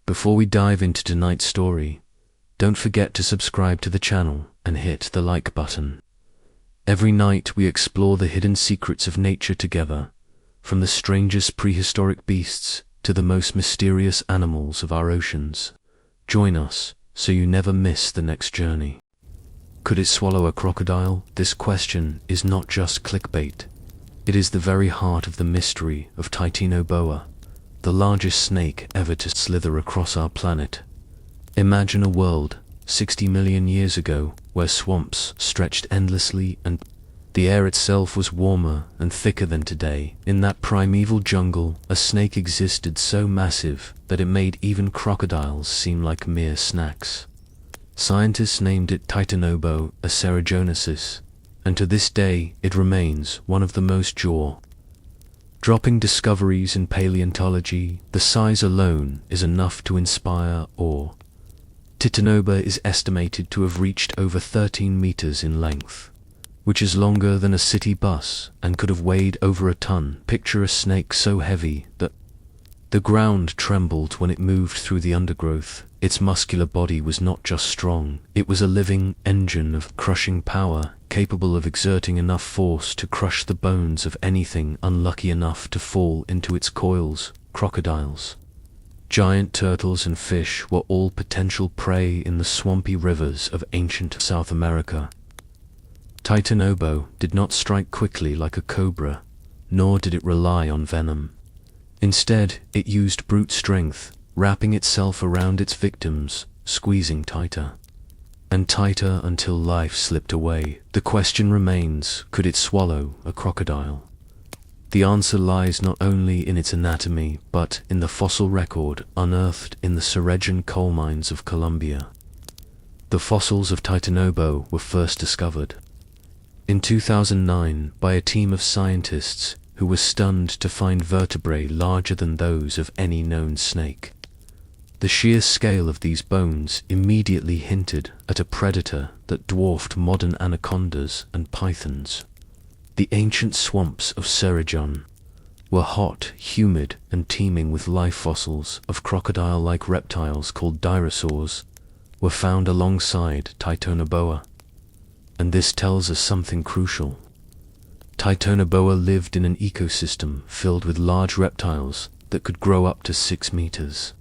Before we dive into tonight's story, don't forget to subscribe to the channel and hit the like button. Every night we explore the hidden secrets of nature together, from the strangest prehistoric beasts to the most mysterious animals of our oceans. Join us so you never miss the next journey. Could it swallow a crocodile? This question is not just clickbait. It is the very heart of the mystery of Titanoboa, the largest snake ever to slither across our planet. Imagine a world 60 million years ago where swamps stretched endlessly and the air itself was warmer and thicker than today. In that primeval jungle, a snake existed so massive that it made even crocodiles seem like mere snacks. Scientists named it Titanoboa aceruginosus, and to this day it remains one of the most jaw-dropping discoveries in paleontology. The size alone is enough to inspire awe. Titanoboa is estimated to have reached over 13 meters in length, which is longer than a city bus and could have weighed over a ton. Picture a snake so heavy that the ground trembled when it moved through the undergrowth. Its muscular body was not just strong, it was a living engine of crushing power, capable of exerting enough force to crush the bones of anything unlucky enough to fall into its coils. Crocodiles, giant turtles and fish were all potential prey in the swampy rivers of ancient South America. Titanoboa did not strike quickly like a cobra, nor did it rely on venom. Instead, it used brute strength, wrapping itself around its victims, squeezing tighter and tighter until life slipped away. The question remains, could it swallow a crocodile? The answer lies not only in its anatomy, but in the fossil record unearthed in the Cerrejón coal mines of Colombia. The fossils of Titanoboa were first discovered in 2009 by a team of scientists who were stunned to find vertebrae larger than those of any known snake. The sheer scale of these bones immediately hinted at a predator that dwarfed modern anacondas and pythons. The ancient swamps of Cerrejón were hot, humid, and teeming with life. Fossils of crocodile-like reptiles called dinosaurs were found alongside Titanoboa. And this tells us something crucial. Titanoboa lived in an ecosystem filled with large reptiles that could grow up to 6 meters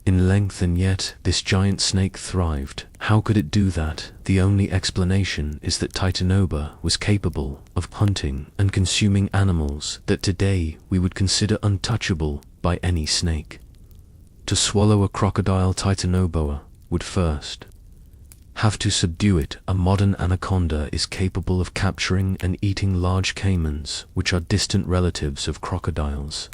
in length, and yet this giant snake thrived. How could it do that? The only explanation is that Titanoboa was capable of hunting and consuming animals that today we would consider untouchable by any snake. To swallow a crocodile, Titanoboa would first have to subdue it. A modern anaconda is capable of capturing and eating large caimans, which are distant relatives of crocodiles.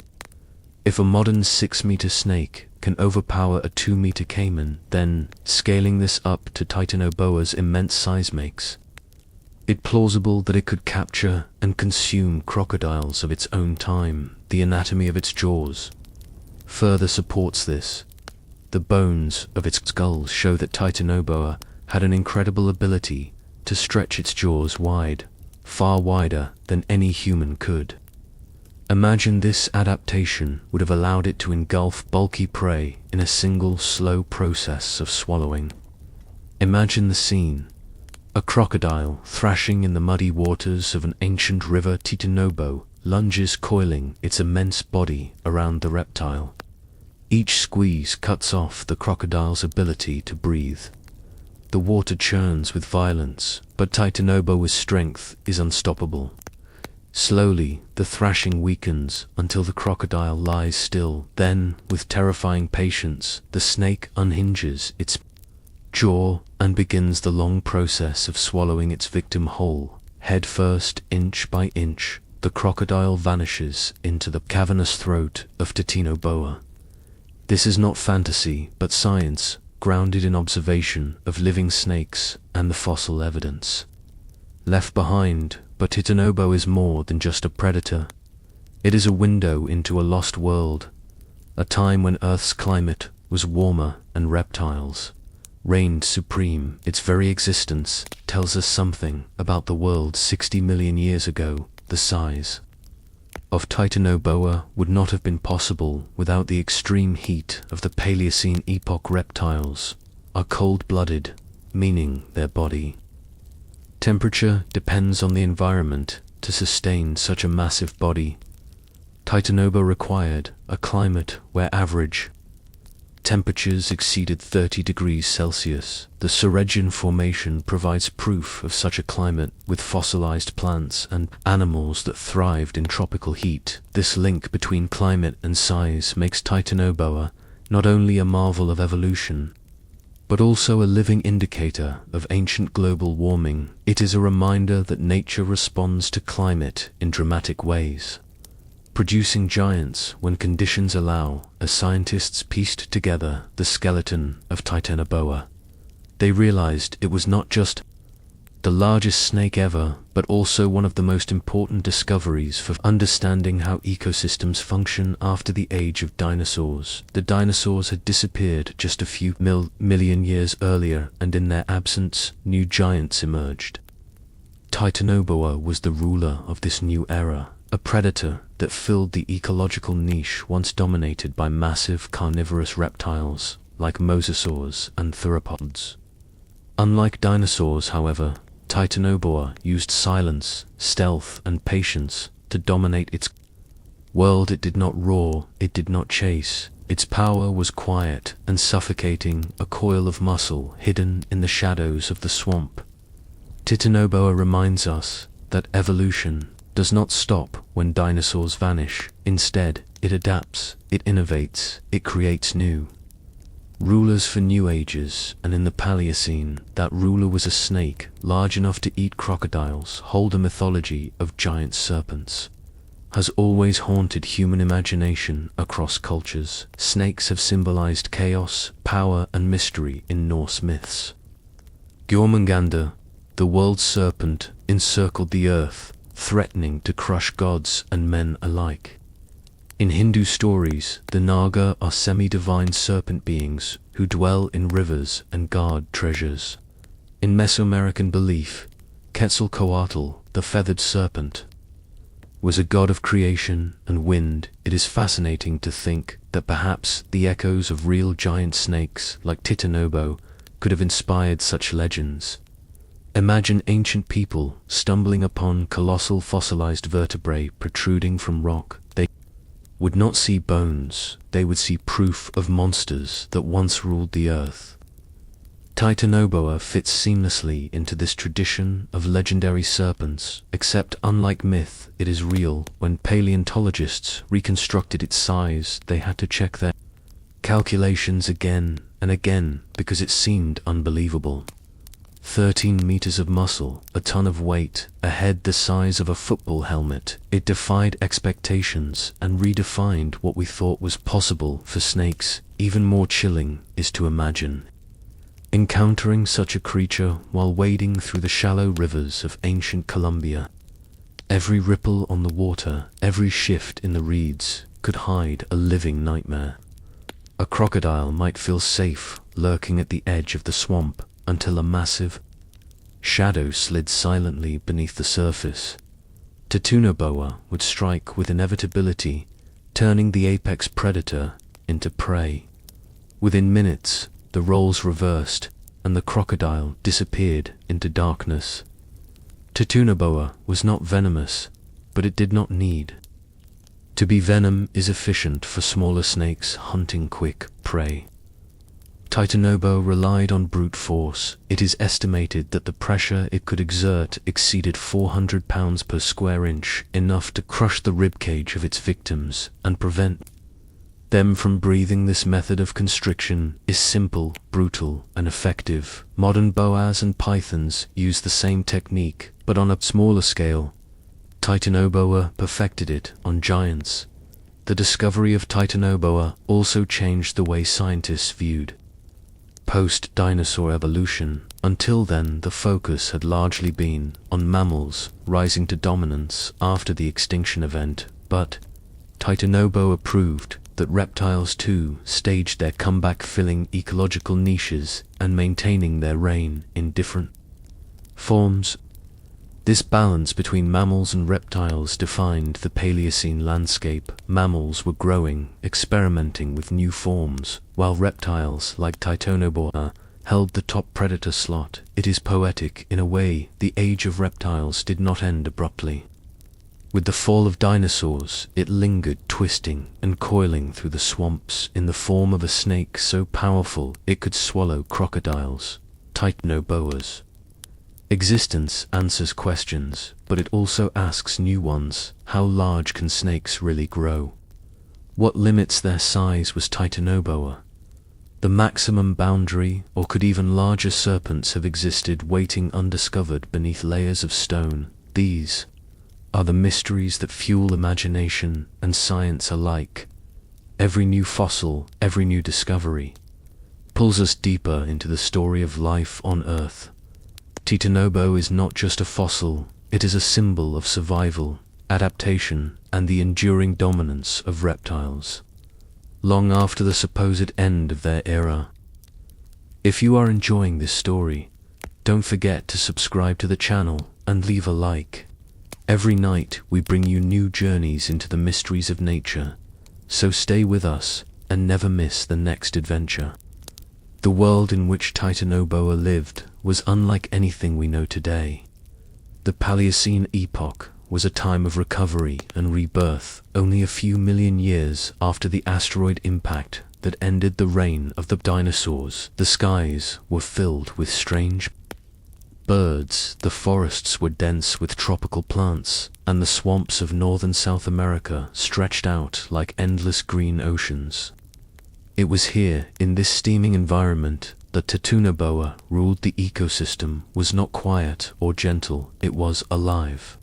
If a modern 6-meter snake can overpower a 2-meter caiman, then scaling this up to Titanoboa's immense size makes it plausible that it could capture and consume crocodiles of its own time. The anatomy of its jaws further supports this. The bones of its skull show that Titanoboa had an incredible ability to stretch its jaws wide, far wider than any human could. Imagine this adaptation would have allowed it to engulf bulky prey in a single slow process of swallowing. Imagine the scene. A crocodile thrashing in the muddy waters of an ancient river. Titanoboa lunges, coiling its immense body around the reptile. Each squeeze cuts off the crocodile's ability to breathe. The water churns with violence, but Titanoboa's strength is unstoppable. Slowly, the thrashing weakens until the crocodile lies still. Then, with terrifying patience, the snake unhinges its jaw and begins the long process of swallowing its victim whole. Head first, inch by inch, the crocodile vanishes into the cavernous throat of Titanoboa. This is not fantasy, but science, grounded in observation of living snakes and the fossil evidence left behind. But Titanoboa is more than just a predator. It is a window into a lost world, a time when Earth's climate was warmer and reptiles reigned supreme. Its very existence tells us something about the world 60 million years ago. The size of Titanoboa would not have been possible without the extreme heat of the Paleocene epoch. Reptiles are cold-blooded, meaning their body temperature depends on the environment to sustain such a massive body. Titanoboa required a climate where average temperatures exceeded 30 degrees Celsius. The Sarajean Formation provides proof of such a climate, with fossilized plants and animals that thrived in tropical heat. This link between climate and size makes Titanoboa not only a marvel of evolution, but also a living indicator of ancient global warming. It is a reminder that nature responds to climate in dramatic ways, producing giants when conditions allow. As scientists pieced together the skeleton of Titanoboa, they realized it was not just the largest snake ever, but also one of the most important discoveries for understanding how ecosystems function after the age of dinosaurs. The dinosaurs had disappeared just a few million years earlier, and in their absence, new giants emerged. Titanoboa was the ruler of this new era, a predator that filled the ecological niche once dominated by massive carnivorous reptiles like mosasaurs and theropods. Unlike dinosaurs, however, Titanoboa used silence, stealth, and patience to dominate its world. It did not roar, it did not chase. Its power was quiet and suffocating, a coil of muscle hidden in the shadows of the swamp. Titanoboa reminds us that evolution does not stop when dinosaurs vanish. Instead, it adapts, it innovates, it creates new rulers for new ages. And in the Paleocene, that ruler was a snake large enough to eat crocodiles. The mythology of giant serpents has always haunted human imagination across cultures. Snakes have symbolized chaos, power, and mystery in Norse myths. Jormungandr, the world's serpent, encircled the earth, threatening to crush gods and men alike. In Hindu stories, the Naga are semi-divine serpent beings who dwell in rivers and guard treasures. In Mesoamerican belief, Quetzalcoatl, the feathered serpent, was a god of creation and wind. It is fascinating to think that perhaps the echoes of real giant snakes like Titanoboa could have inspired such legends. Imagine ancient people stumbling upon colossal fossilized vertebrae protruding from rock. They would not see bones, they would see proof of monsters that once ruled the earth. Titanoboa fits seamlessly into this tradition of legendary serpents, except unlike myth, it is real. When paleontologists reconstructed its size, they had to check their calculations again and again because it seemed unbelievable. 13 meters of muscle, a ton of weight, a head the size of a football helmet. It defied expectations and redefined what we thought was possible for snakes. Even more chilling is to imagine encountering such a creature while wading through the shallow rivers of ancient Colombia. Every ripple on the water, every shift in the reeds could hide a living nightmare. A crocodile might feel safe lurking at the edge of the swamp, until a massive shadow slid silently beneath the surface. Titanoboa would strike with inevitability, turning the apex predator into prey. Within minutes, the roles reversed, and the crocodile disappeared into darkness. Titanoboa was not venomous, but it did not need to be. Venom is efficient for smaller snakes hunting quick prey. Titanoboa relied on brute force. It is estimated that the pressure it could exert exceeded 400 pounds per square inch, enough to crush the ribcage of its victims and prevent them from breathing. This method of constriction is simple, brutal, and effective. Modern boas and pythons use the same technique, but on a smaller scale. Titanoboa perfected it on giants. The discovery of Titanoboa also changed the way scientists viewed post-dinosaur evolution. Until then, the focus had largely been on mammals rising to dominance after the extinction event, but Titanoboa proved that reptiles too staged their comeback, filling ecological niches and maintaining their reign in different forms. This balance between mammals and reptiles defined the Paleocene landscape. Mammals were growing, experimenting with new forms, while reptiles, like Titanoboa, held the top predator slot. It is poetic, in a way. The age of reptiles did not end abruptly. With the fall of dinosaurs, it lingered, twisting and coiling through the swamps in the form of a snake so powerful it could swallow crocodiles, Titanoboas. Existence answers questions, but it also asks new ones. How large can snakes really grow? What limits their size? Was Titanoboa the maximum boundary, or could even larger serpents have existed waiting undiscovered beneath layers of stone? These are the mysteries that fuel imagination and science alike. Every new fossil, every new discovery, pulls us deeper into the story of life on Earth. Titanoboa is not just a fossil, it is a symbol of survival, adaptation, and the enduring dominance of reptiles, long after the supposed end of their era. If you are enjoying this story, don't forget to subscribe to the channel and leave a like. Every night we bring you new journeys into the mysteries of nature, so stay with us and never miss the next adventure. The world in which Titanoboa lived was unlike anything we know today. The Paleocene epoch was a time of recovery and rebirth, only a few million years after the asteroid impact that ended the reign of the dinosaurs. The skies were filled with strange birds, the forests were dense with tropical plants, and the swamps of northern South America stretched out like endless green oceans. It was here, in this steaming environment, that Titanoboa ruled. The ecosystem was not quiet or gentle, it was alive.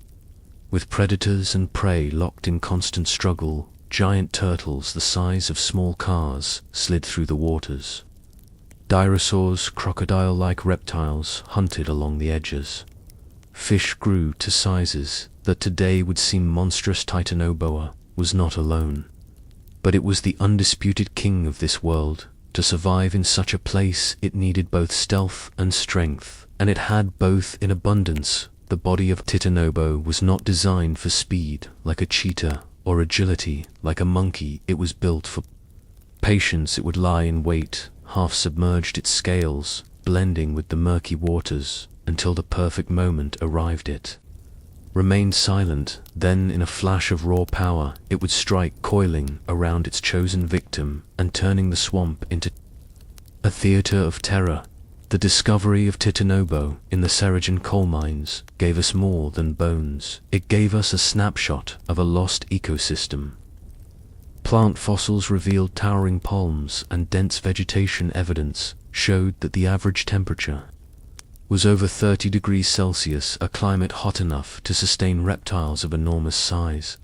With predators and prey locked in constant struggle, giant turtles the size of small cars slid through the waters. Dinosaurs, crocodile-like reptiles, hunted along the edges. Fish grew to sizes that today would seem monstrous. Titanoboa was not alone, but it was the undisputed king of this world. To survive in such a place, it needed both stealth and strength, and it had both in abundance. The body of Titanoboa was not designed for speed like a cheetah or agility like a monkey. It was built for patience. It would lie in wait, half submerged, its scales blending with the murky waters until the perfect moment arrived. It remained silent, then in a flash of raw power it would strike, coiling around its chosen victim and turning the swamp into a theater of terror. The discovery of Titanoboa in the Sarajan coal mines gave us more than bones. It gave us a snapshot of a lost ecosystem. Plant fossils revealed towering palms and dense vegetation. Evidence showed that the average temperature was over 30 degrees Celsius, a climate hot enough to sustain reptiles of enormous size.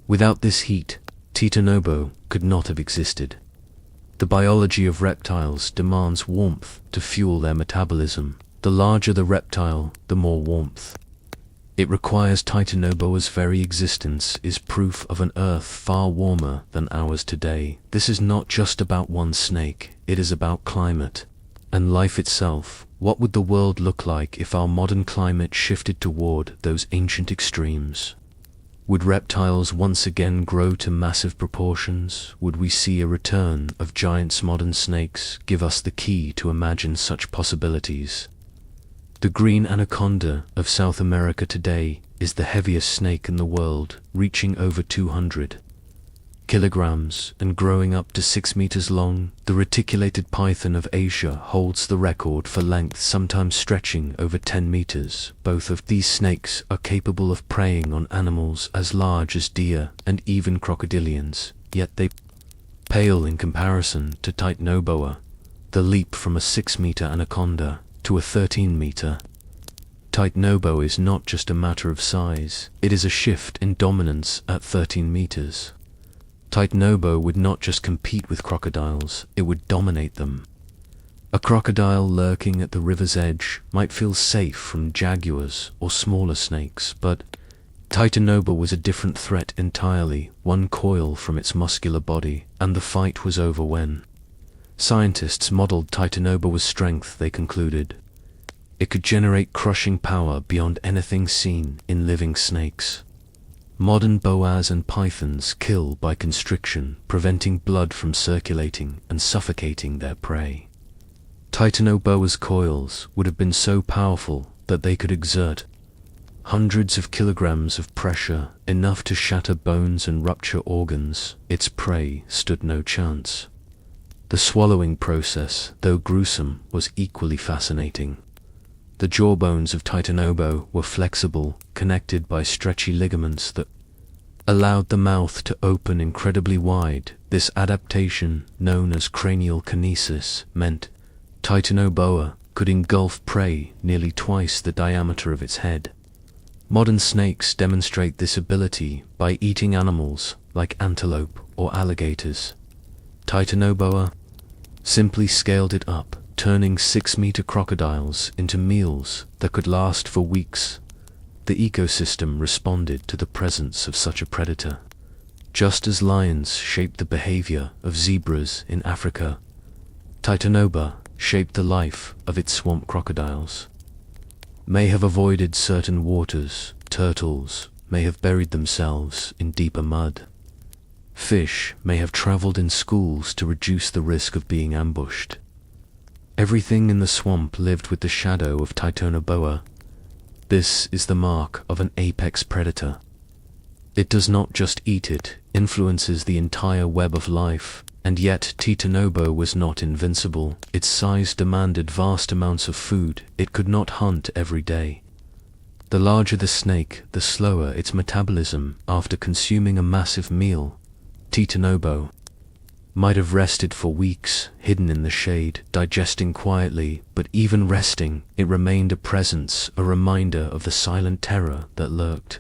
Without this heat, Titanoboa could not have existed. The biology of reptiles demands warmth to fuel their metabolism. The larger the reptile, the more warmth it requires. Titanoboa's very existence is proof of an Earth far warmer than ours today. This is not just about one snake, it is about climate and life itself. What would the world look like if our modern climate shifted toward those ancient extremes? Would reptiles once again grow to massive proportions? Would we see a return of giants? Modern snakes give us the key to imagine such possibilities. The green anaconda of South America today is the heaviest snake in the world, reaching over 200 kilograms and growing up to 6 meters long. The reticulated python of Asia holds the record for length, sometimes stretching over 10 meters. Both of these snakes are capable of preying on animals as large as deer and even crocodilians, yet they pale in comparison to Titanoboa. The leap from a 6-meter anaconda to a 13-meter Titanoboa is not just a matter of size, it is a shift in dominance. At 13 meters, Titanoboa would not just compete with crocodiles, it would dominate them. A crocodile lurking at the river's edge might feel safe from jaguars or smaller snakes, but Titanoboa was a different threat entirely. One coil from its muscular body, and the fight was over. When scientists modeled Titanoboa's strength, they concluded It could generate crushing power beyond anything seen in living snakes. Modern boas and pythons kill by constriction, preventing blood from circulating and suffocating their prey. Titanoboa's coils would have been so powerful that they could exert hundreds of kilograms of pressure, enough to shatter bones and rupture organs. Its prey stood no chance. The swallowing process, though gruesome, was equally fascinating. The jawbones of Titanoboa were flexible, connected by stretchy ligaments that allowed the mouth to open incredibly wide. This adaptation, known as cranial kinesis, meant Titanoboa could engulf prey nearly twice the diameter of its head. Modern snakes demonstrate this ability by eating animals like antelope or alligators. Titanoboa simply scaled it up, turning 6-meter crocodiles into meals that could last for weeks. The ecosystem responded to the presence of such a predator. Just as lions shaped the behavior of zebras in Africa, Titanoboa shaped the life of its swamp crocodiles. May have avoided certain waters, turtles may have buried themselves in deeper mud. Fish may have traveled in schools to reduce the risk of being ambushed. Everything in the swamp lived with the shadow of Titanoboa. This is the mark of an apex predator. It does not just eat, it influences the entire web of life. And yet Titanoboa was not invincible. Its size demanded vast amounts of food. It could not hunt every day. The larger the snake, the slower its metabolism. After consuming a massive meal, Titanoboa might have rested for weeks, hidden in the shade, digesting quietly, but even resting, it remained a presence, a reminder of the silent terror that lurked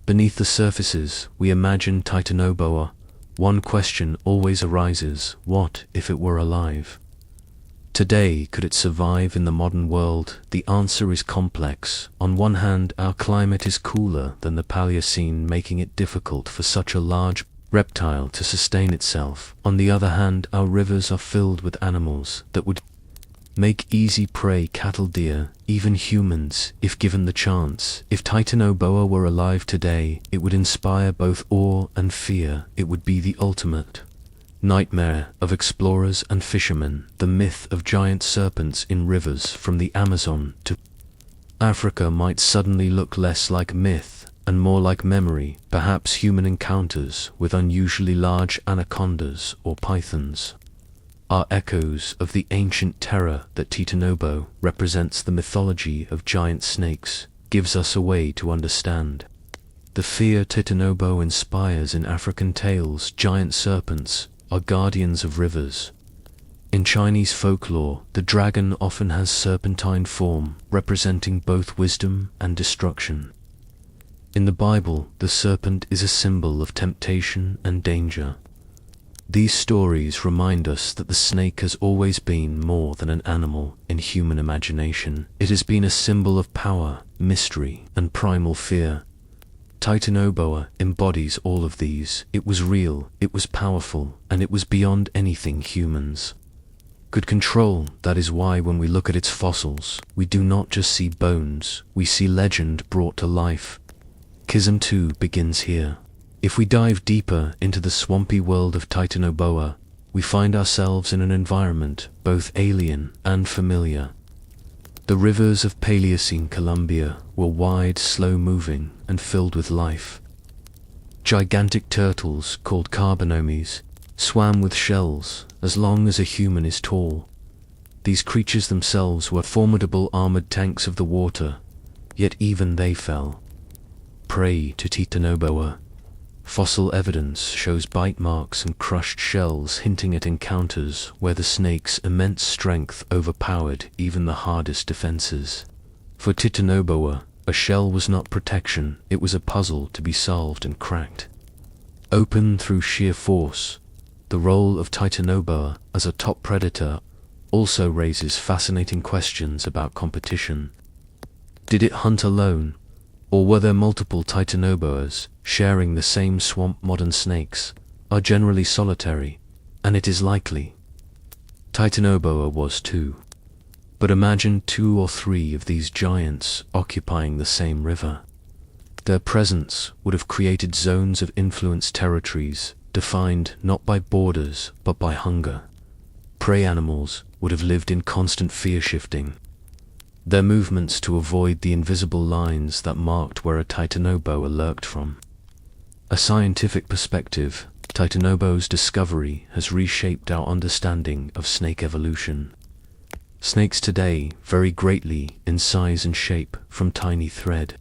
beneath the surfaces. We imagine Titanoboa. One question always arises: what if it were alive? Today, could it survive in the modern world? The answer is complex. On one hand, our climate is cooler than the Paleocene, making it difficult for such a large reptile to sustain itself. On the other hand, our rivers are filled with animals that would make easy prey: cattle, deer, even humans, if given the chance. If Titanoboa were alive today, it would inspire both awe and fear. It would be the ultimate nightmare of explorers and fishermen. The myth of giant serpents in rivers from the Amazon to Africa might suddenly look less like myth and more like memory. Perhaps human encounters with unusually large anacondas or pythons are echoes of the ancient terror that Titanoboa represents. The mythology of giant snakes gives us a way to understand the fear Titanoboa inspires in African tales. Giant serpents are guardians of rivers. In Chinese folklore, the dragon often has serpentine form, representing both wisdom and destruction. In the Bible, the serpent is a symbol of temptation and danger. These stories remind us that the snake has always been more than an animal in human imagination. It has been a symbol of power, mystery, and primal fear. Titanoboa embodies all of these. It was real, it was powerful, and it was beyond anything humans could control. That is why when we look at its fossils, we do not just see bones, we see legend brought to life. Schism 2 begins here. If we dive deeper into the swampy world of Titanoboa, we find ourselves in an environment both alien and familiar. The rivers of Paleocene Colombia were wide, slow-moving, and filled with life. Gigantic turtles, called carbonomes, swam with shells as long as a human is tall. These creatures themselves were formidable armored tanks of the water, yet even they fell prey to Titanoboa. Fossil evidence shows bite marks and crushed shells, hinting at encounters where the snake's immense strength overpowered even the hardest defenses. For Titanoboa, a shell was not protection, it was a puzzle to be solved and cracked open through sheer force. The role of Titanoboa as a top predator also raises fascinating questions about competition. Did it hunt alone, or were there multiple Titanoboas sharing the same swamp? Modern snakes are generally solitary, and it is likely Titanoboa was too. But imagine 2 or 3 of these giants occupying the same river. Their presence would have created zones of influence, territories defined not by borders but by hunger. Prey animals would have lived in constant fear shifting, their movements to avoid the invisible lines that marked where a Titanoboa lurked from. A scientific perspective, Titanoboa's discovery has reshaped our understanding of snake evolution. Snakes today vary greatly in size and shape, from tiny thread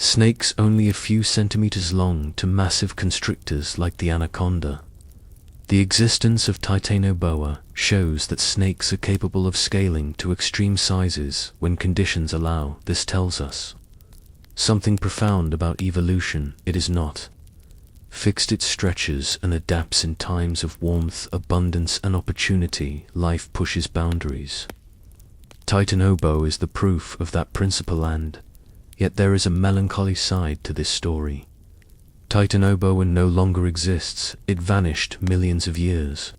snakes only a few centimeters long to massive constrictors like the anaconda. The existence of Titanoboa shows that snakes are capable of scaling to extreme sizes when conditions allow. This tells us something profound about evolution. It is not fixed, it stretches and adapts in times of warmth, abundance and opportunity. Life pushes boundaries. Titanoboa is the proof of that principle, and yet there is a melancholy side to this story. Titanoboa no longer exists. It vanished millions of years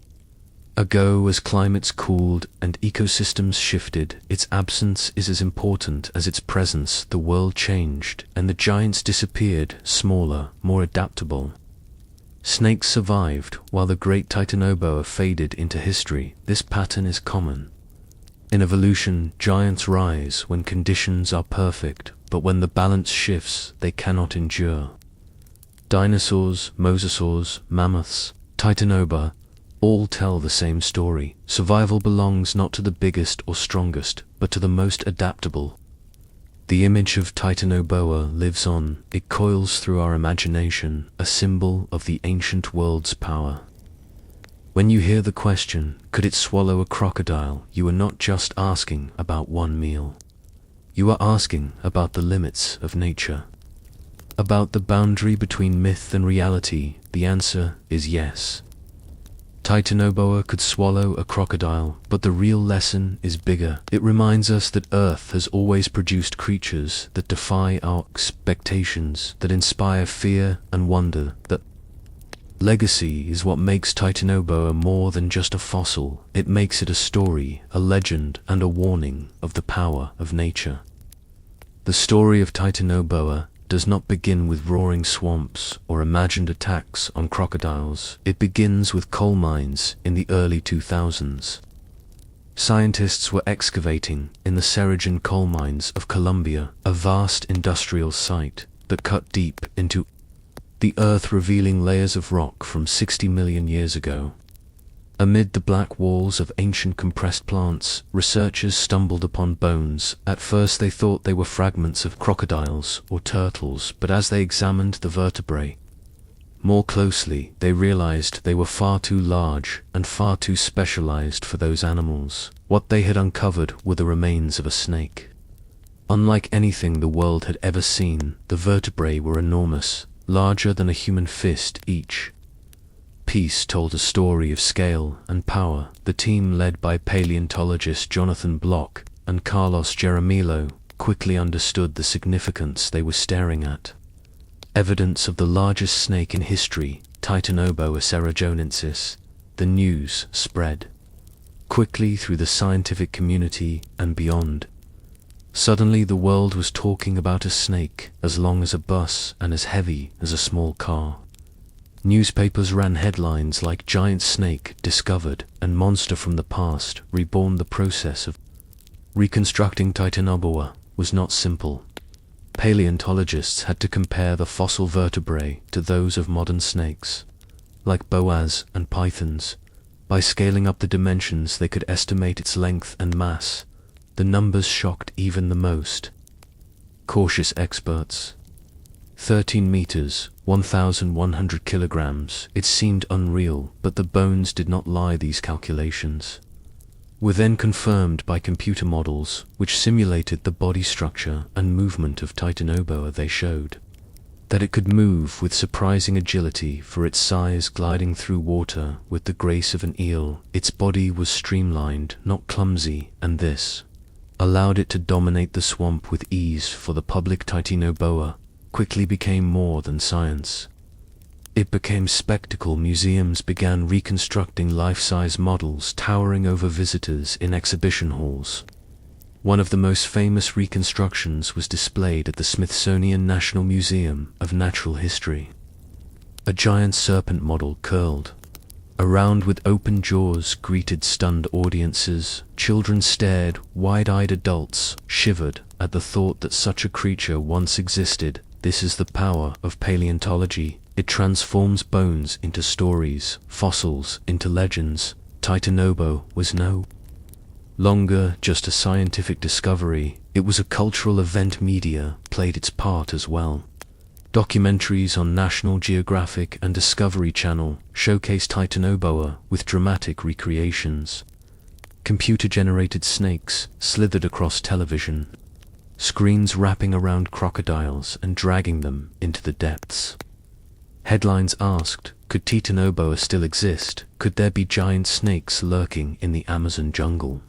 ago as climates cooled and ecosystems shifted. Its absence is as important as its presence. The world changed and the giants disappeared, smaller, more adaptable. Snakes survived while the great Titanoboa faded into history. This pattern is common. In evolution, giants rise when conditions are perfect, but when the balance shifts, they cannot endure. Dinosaurs, mosasaurs, mammoths, Titanoboa, all tell the same story. Survival belongs not to the biggest or strongest, but to the most adaptable. The image of Titanoboa lives on. It coils through our imagination, a symbol of the ancient world's power. When you hear the question, could it swallow a crocodile, you are not just asking about one meal. You are asking about the limits of nature, about the boundary between myth and reality. The answer is yes. Titanoboa could swallow a crocodile, but the real lesson is bigger. It reminds us that Earth has always produced creatures that defy our expectations, that inspire fear and wonder. That legacy is what makes Titanoboa more than just a fossil. It makes it a story, a legend, and a warning of the power of nature. The story of Titanoboa does not begin with roaring swamps or imagined attacks on crocodiles. It begins with coal mines in the early 2000s. Scientists were excavating in the Cerrejón coal mines of Colombia, a vast industrial site that cut deep into the earth, revealing layers of rock from 60 million years ago. Amid the black walls of ancient compressed plants, researchers stumbled upon bones. At first they thought they were fragments of crocodiles or turtles, but as they examined the vertebrae more closely, they realized they were far too large and far too specialized for those animals. What they had uncovered were the remains of a snake. Unlike anything the world had ever seen, the vertebrae were enormous, larger than a human fist each. Piece told a story of scale and power. The team, led by paleontologist Jonathan Block and Carlos Jaramillo, quickly understood the significance they were staring at. Evidence of the largest snake in history, Titanoboa cerrejonensis. The news spread quickly through the scientific community and beyond. Suddenly the world was talking about a snake as long as a bus and as heavy as a small car. Newspapers ran headlines like "Giant Snake Discovered" and "Monster from the Past Reborn." The process of reconstructing Titanoboa was not simple. Paleontologists had to compare the fossil vertebrae to those of modern snakes, like boas and pythons. By scaling up the dimensions, they could estimate its length and mass. The numbers shocked even the most cautious experts. 13 meters, 1,100 kilograms. It seemed unreal, but the bones did not lie. These calculations were then confirmed by computer models, which simulated the body structure and movement of Titanoboa. They showed that it could move with surprising agility for its size, gliding through water with the grace of an eel. Its body was streamlined, not clumsy, and this allowed it to dominate the swamp with ease. For the public, Titanoboa quickly became more than science. It became spectacle. Museums began reconstructing life-size models, towering over visitors in exhibition halls. One of the most famous reconstructions was displayed at the Smithsonian National Museum of Natural History. A giant serpent model curled around with open jaws greeted stunned audiences. Children stared, wide-eyed adults shivered at the thought that such a creature once existed. This is the power of paleontology. It transforms bones into stories, fossils into legends. Titanoboa was no longer just a scientific discovery, it was a cultural event. Media played its part as well. Documentaries on National Geographic and Discovery Channel showcased Titanoboa with dramatic recreations. Computer-generated snakes slithered across television screens, wrapping around crocodiles and dragging them into the depths. Headlines asked, could Titanoboa still exist? Could there be giant snakes lurking in the Amazon jungle?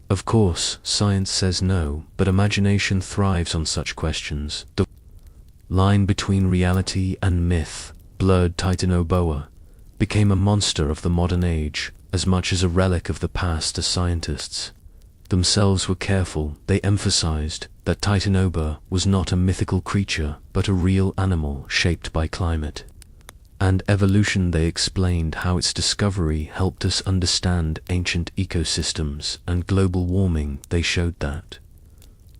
Of course, science says no, but imagination thrives on such questions. The line between reality and myth blurred. Titanoboa became a monster of the modern age, as much as a relic of the past. As scientists themselves were careful, they emphasized that Titanoboa was not a mythical creature, but a real animal shaped by climate and evolution. They explained how its discovery helped us understand ancient ecosystems and global warming. They showed that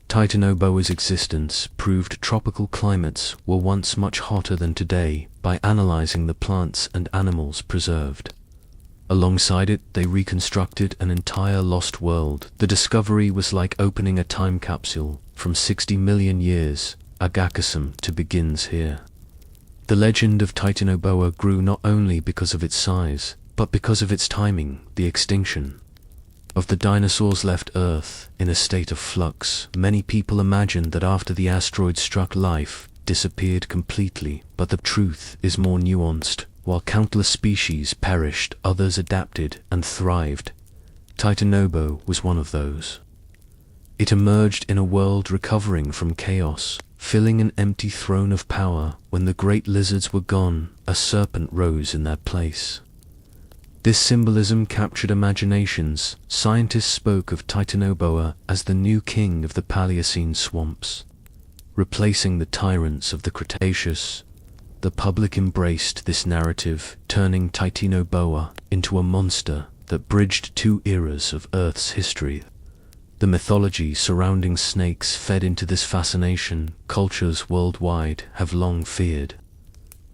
Titanoboa's existence proved tropical climates were once much hotter than today by analyzing the plants and animals preserved. Alongside it, they reconstructed an entire lost world. The discovery was like opening a time capsule from 60 million years. Agakism to begins here. The legend of Titanoboa grew not only because of its size, but because of its timing. The extinction of the dinosaurs left Earth in a state of flux. Many people imagined that after the asteroid struck, life disappeared completely, but the truth is more nuanced. While countless species perished, others adapted and thrived. Titanoboa was one of those. It emerged in a world recovering from chaos, filling an empty throne of power. When the great lizards were gone, a serpent rose in their place. This symbolism captured imaginations. Scientists spoke of Titanoboa as the new king of the Paleocene swamps, replacing the tyrants of the Cretaceous. The public embraced this narrative, turning Titanoboa into a monster that bridged two eras of Earth's history. The mythology surrounding snakes fed into this fascination. Cultures worldwide have long feared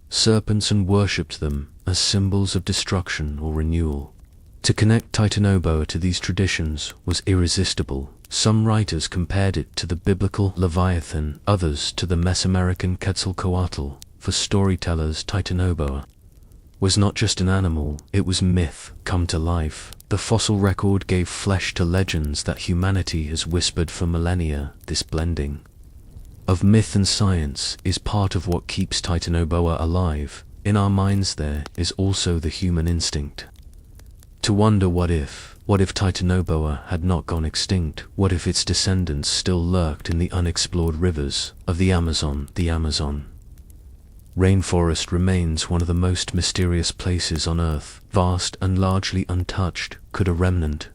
serpents and worshipped them as symbols of destruction or renewal. To connect Titanoboa to these traditions was irresistible. Some writers compared it to the biblical Leviathan, others to the Mesoamerican Quetzalcoatl. For storytellers, Titanoboa was not just an animal, it was myth come to life. The fossil record gave flesh to legends that humanity has whispered for millennia. This blending of myth and science is part of what keeps Titanoboa alive. In our minds there is also the human instinct to wonder, what if Titanoboa had not gone extinct? What if its descendants still lurked in the unexplored rivers of the Amazon? The Amazon rainforest remains one of the most mysterious places on Earth. Vast and largely untouched, could a remnant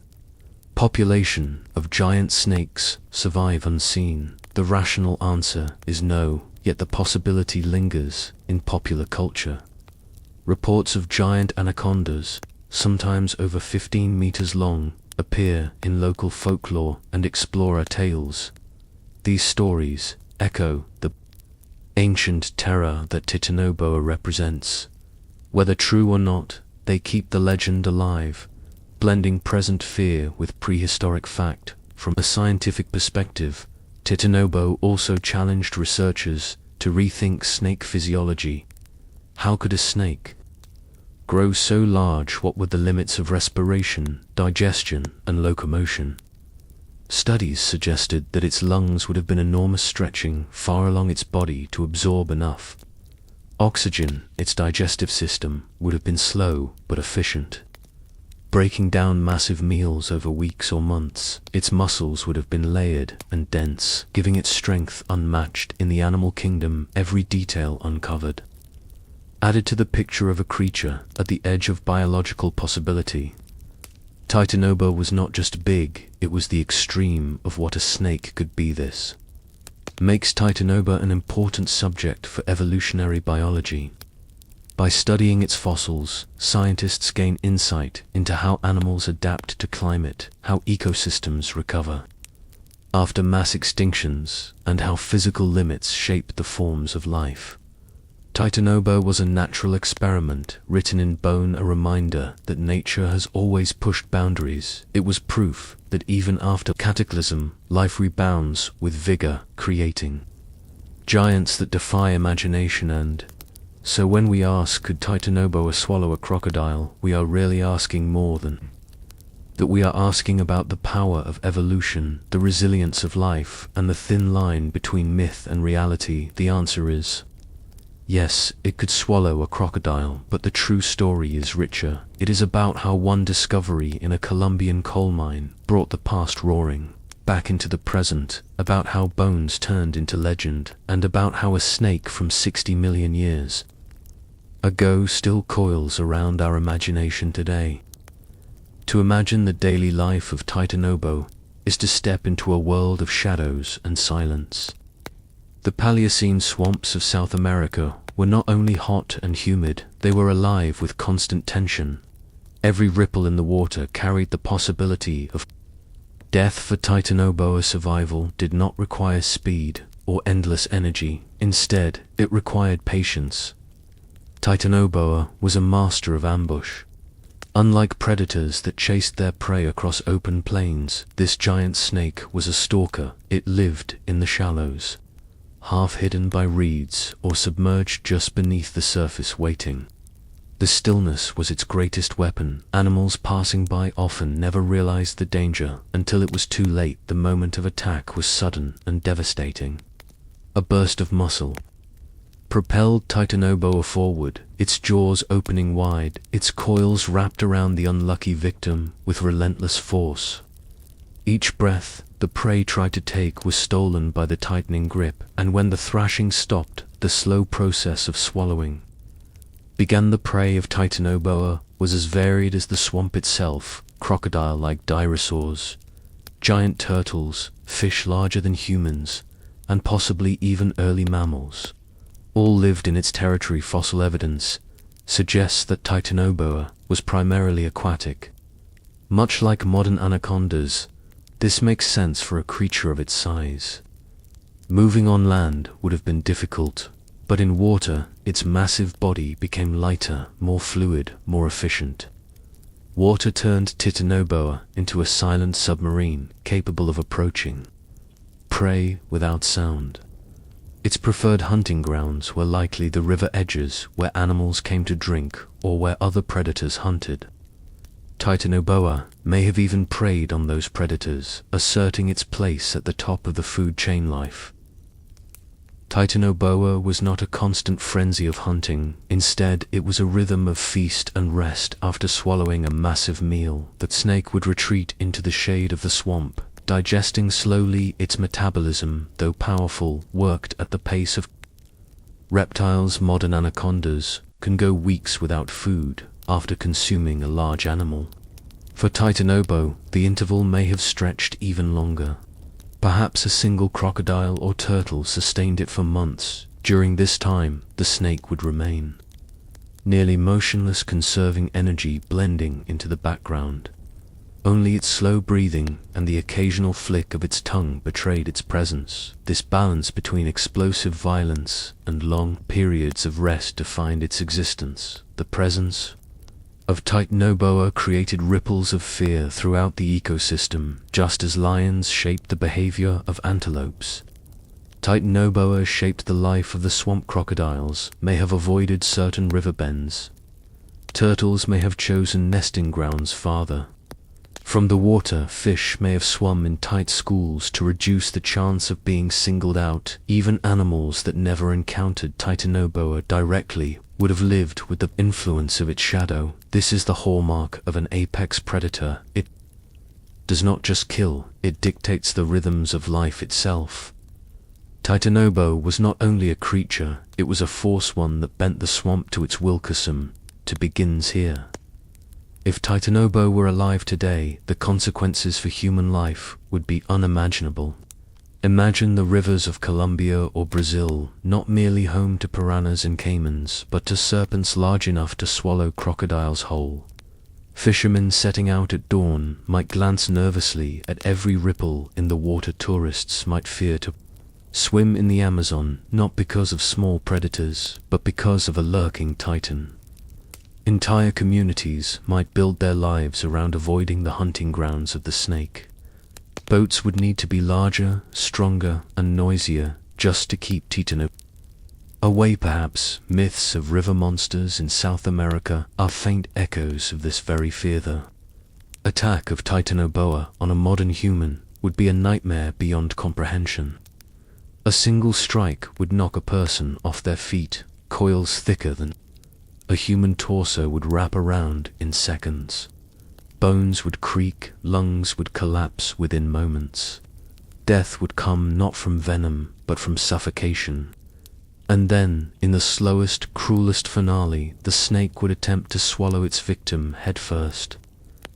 population of giant snakes survive unseen? The rational answer is no, yet the possibility lingers in popular culture. Reports of giant anacondas, sometimes over 15 meters long, appear in local folklore and explorer tales. These stories echo the ancient terror that Titanoboa represents. Whether true or not, they keep the legend alive, blending present fear with prehistoric fact. From a scientific perspective, Titanoboa also challenged researchers to rethink snake physiology. How could a snake grow so large? What were the limits of respiration, digestion, and locomotion? Studies suggested that its lungs would have been enormous, stretching far along its body to absorb enough oxygen. Its digestive system would have been slow but efficient, breaking down massive meals over weeks or months. Its muscles would have been layered and dense, giving it strength unmatched in the animal kingdom. Every detail uncovered added to the picture of a creature at the edge of biological possibility. Titanoboa was not just big, it was the extreme of what a snake could be. This makes Titanoboa an important subject for evolutionary biology. By studying its fossils, scientists gain insight into how animals adapt to climate, how ecosystems recover after mass extinctions, and how physical limits shape the forms of life. Titanoboa was a natural experiment, written in bone, a reminder that nature has always pushed boundaries. It was proof that even after cataclysm, life rebounds with vigor, creating giants that defy imagination. And so when we ask, could Titanoboa swallow a crocodile, we are really asking more than that. We are asking about the power of evolution, the resilience of life, and the thin line between myth and reality. The answer is yes, it could swallow a crocodile, but the true story is richer. It is about how one discovery in a Colombian coal mine brought the past roaring back into the present, about how bones turned into legend, and about how a snake from 60 million years ago still coils around our imagination today. To imagine the daily life of Titanoboa is to step into a world of shadows and silence. The Paleocene swamps of South America were not only hot and humid, they were alive with constant tension. Every ripple in the water carried the possibility of death. For Titanoboa, survival did not require speed or endless energy. Instead, it required patience. Titanoboa was a master of ambush. Unlike predators that chased their prey across open plains, this giant snake was a stalker. It lived in the shallows, half hidden by reeds or submerged just beneath the surface, waiting. The stillness was its greatest weapon. Animals passing by often never realized the danger until it was too late. The moment of attack was sudden and devastating. A burst of muscle propelled Titanoboa forward, its jaws opening wide, its coils wrapped around the unlucky victim with relentless force. Each breath the prey tried to take was stolen by the tightening grip, and when the thrashing stopped, the slow process of swallowing began. The prey of Titanoboa was as varied as the swamp itself: crocodile-like dinosaurs, giant turtles, fish larger than humans, and possibly even early mammals. All lived in its territory. Fossil evidence suggests that Titanoboa was primarily aquatic. Much like modern anacondas, this makes sense for a creature of its size. Moving on land would have been difficult, but in water, its massive body became lighter, more fluid, more efficient. Water turned Titanoboa into a silent submarine capable of approaching prey without sound. Its preferred hunting grounds were likely the river edges, where animals came to drink or where other predators hunted. Titanoboa may have even preyed on those predators, asserting its place at the top of the food chain. Life Titanoboa was not a constant frenzy of hunting. Instead, it was a rhythm of feast and rest. After swallowing a massive meal, the snake would retreat into the shade of the swamp, digesting slowly. Its metabolism, though powerful, worked at the pace of reptiles. Modern anacondas can go weeks without food after consuming a large animal. For Titanoboa, the interval may have stretched even longer. Perhaps a single crocodile or turtle sustained it for months. During this time, the snake would remain nearly motionless, conserving energy, blending into the background. Only its slow breathing and the occasional flick of its tongue betrayed its presence. This balance between explosive violence and long periods of rest defined its existence. The presence of Titanoboa created ripples of fear throughout the ecosystem, just as lions shaped the behavior of antelopes. Titanoboa shaped the life of the swamp. Crocodiles may have avoided certain river bends. Turtles may have chosen nesting grounds farther from the water. Fish may have swum in tight schools to reduce the chance of being singled out. Even animals that never encountered Titanoboa directly would have lived with the influence of its shadow. This is the hallmark of an apex predator. It does not just kill, it dictates the rhythms of life itself. Titanoboa was not only a creature, it was a force, one that bent the swamp to its will. To begins here. If Titanoboa were alive today, the consequences for human life would be unimaginable. Imagine the rivers of Colombia or Brazil, not merely home to piranhas and caimans, but to serpents large enough to swallow crocodiles whole. Fishermen setting out at dawn might glance nervously at every ripple in the water. Tourists might fear to swim in the Amazon, not because of small predators, but because of a lurking titan. Entire communities might build their lives around avoiding the hunting grounds of the snake. Boats would need to be larger, stronger, and noisier just to keep Titanoboa away. Perhaps myths of river monsters in South America are faint echoes of this very fear. The attack of Titanoboa on a modern human would be a nightmare beyond comprehension. A single strike would knock a person off their feet. Coils thicker than a human torso would wrap around in seconds. Bones would creak, lungs would collapse within moments. Death would come not from venom, but from suffocation. And then, in the slowest, cruelest finale, the snake would attempt to swallow its victim headfirst,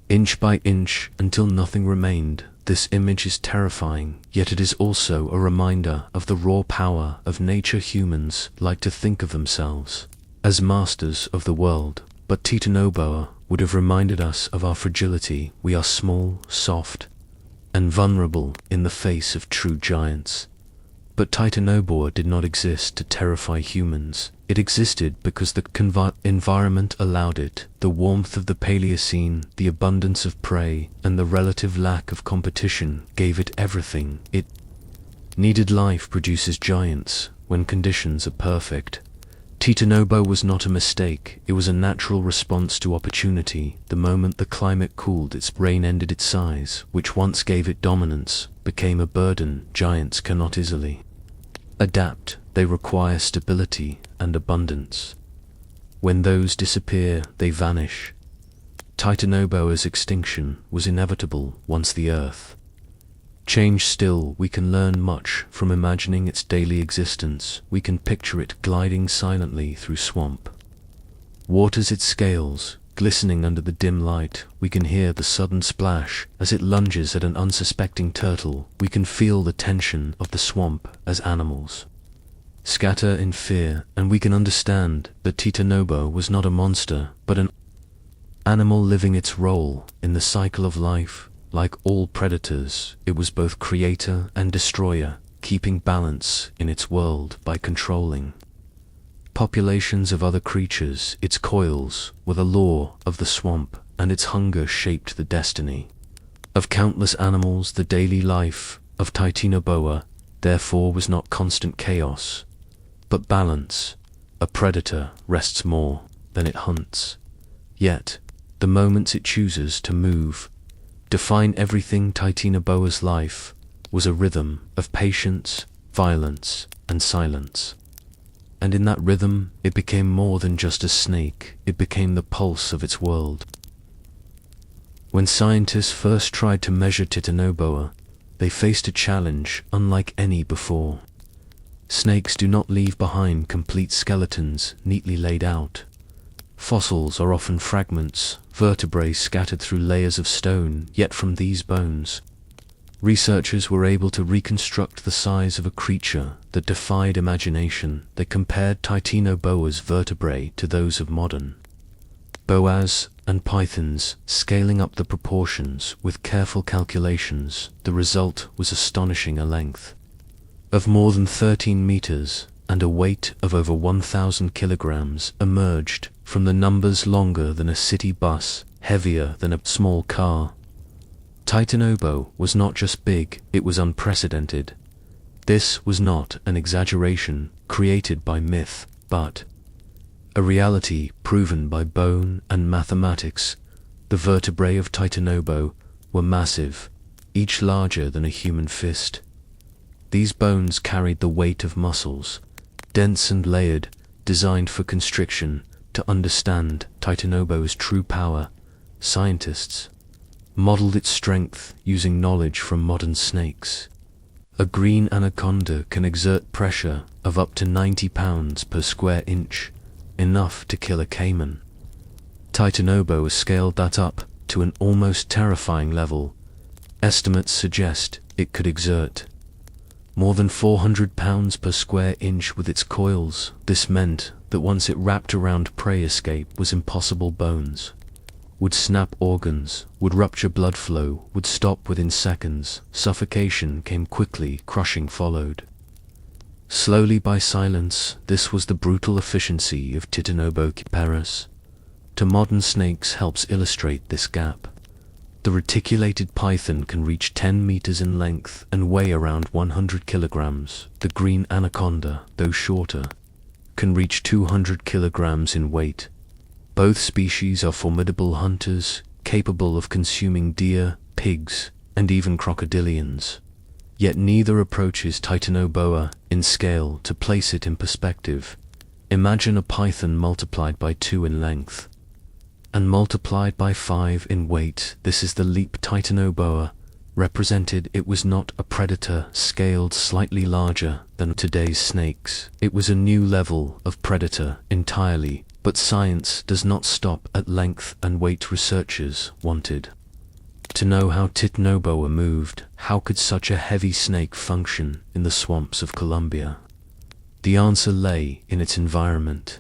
inch by inch, until nothing remained. This image is terrifying, yet it is also a reminder of the raw power of nature. Humans like to think of themselves as masters of the world, but Titanoboa would have reminded us of our fragility. We are small, soft, and vulnerable in the face of true giants. But Titanoboa did not exist to terrify humans. It existed because the environment allowed it. The warmth of the Paleocene, the abundance of prey, and the relative lack of competition gave it everything it needed. Life produces giants when conditions are perfect. Titanoboa was not a mistake, it was a natural response to opportunity. The moment the climate cooled, its brain ended. Its size, which once gave it dominance, became a burden. Giants cannot easily adapt, they require stability and abundance. When those disappear, they vanish. Titanoboa's extinction was inevitable once the Earth changed. Still, we can learn much from imagining its daily existence. We can picture it gliding silently through swamp waters, its scales glistening under the dim light. We can hear the sudden splash as it lunges at an unsuspecting turtle. We can feel the tension of the swamp as animals scatter in fear, and we can understand that Titanoboa was not a monster, but an animal living its role in the cycle of life. Like all predators, it was both creator and destroyer, keeping balance in its world by controlling populations of other creatures. Its coils were the law of the swamp, and its hunger shaped the destiny of countless animals. The daily life of Titanoboa, therefore, was not constant chaos, but balance. A predator rests more than it hunts, yet the moments it chooses to move define everything. Titanoboa's life was a rhythm of patience, violence, and silence. And in that rhythm, it became more than just a snake. It became the pulse of its world. When scientists first tried to measure Titanoboa, they faced a challenge unlike any before. Snakes do not leave behind complete skeletons neatly laid out. Fossils are often fragments, vertebrae scattered through layers of stone. Yet from these bones, researchers were able to reconstruct the size of a creature that defied imagination. They compared Titanoboa's vertebrae to those of modern boas and pythons, scaling up the proportions with careful calculations. The result was astonishing: a length of more than 13 meters and a weight of over 1,000 kilograms emerged from the numbers. Longer than a city bus, heavier than a small car. Titanoboa was not just big, it was unprecedented. This was not an exaggeration created by myth, but a reality proven by bone and mathematics. The vertebrae of Titanoboa were massive, each larger than a human fist. These bones carried the weight of muscles, dense and layered, designed for constriction. To understand Titanoboa's true power, scientists modeled its strength using knowledge from modern snakes. A green anaconda can exert pressure of up to 90 pounds per square inch, enough to kill a caiman. Titanoboa scaled that up to an almost terrifying level. Estimates suggest it could exert more than 400 pounds per square inch with its coils. This meant that once it wrapped around prey, escape was impossible. Bones would snap, organs would rupture, blood flow would stop within seconds. Suffocation came quickly, crushing followed slowly by silence. This was the brutal efficiency of Titanoboa. To modern snakes helps illustrate this gap. The reticulated python can reach 10 meters in length and weigh around 100 kilograms. The green anaconda, though shorter, can reach 200 kilograms in weight. Both species are formidable hunters, capable of consuming deer, pigs, and even crocodilians. Yet neither approaches Titanoboa in scale. To place it in perspective, imagine a python multiplied by 2 in length and multiplied by 5 in weight. This is the leap Titanoboa represented. It was not a predator scaled slightly larger than today's snakes. It was a new level of predator entirely. But science does not stop at length and weight. Researchers wanted to know how Titanoboa moved. How could such a heavy snake function in the swamps of Colombia? The answer lay in its environment.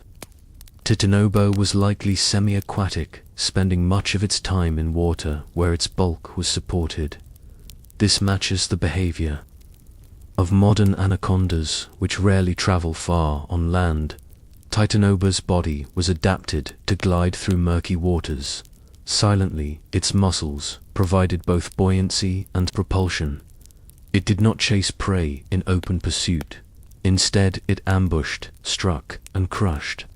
Titanoboa was likely semi-aquatic, spending much of its time in water where its bulk was supported. This matches the behavior of modern anacondas, which rarely travel far on land. Titanoboa's body was adapted to glide through murky waters. Silently, its muscles provided both buoyancy and propulsion. It did not chase prey in open pursuit. Instead, it ambushed, struck, and crushed.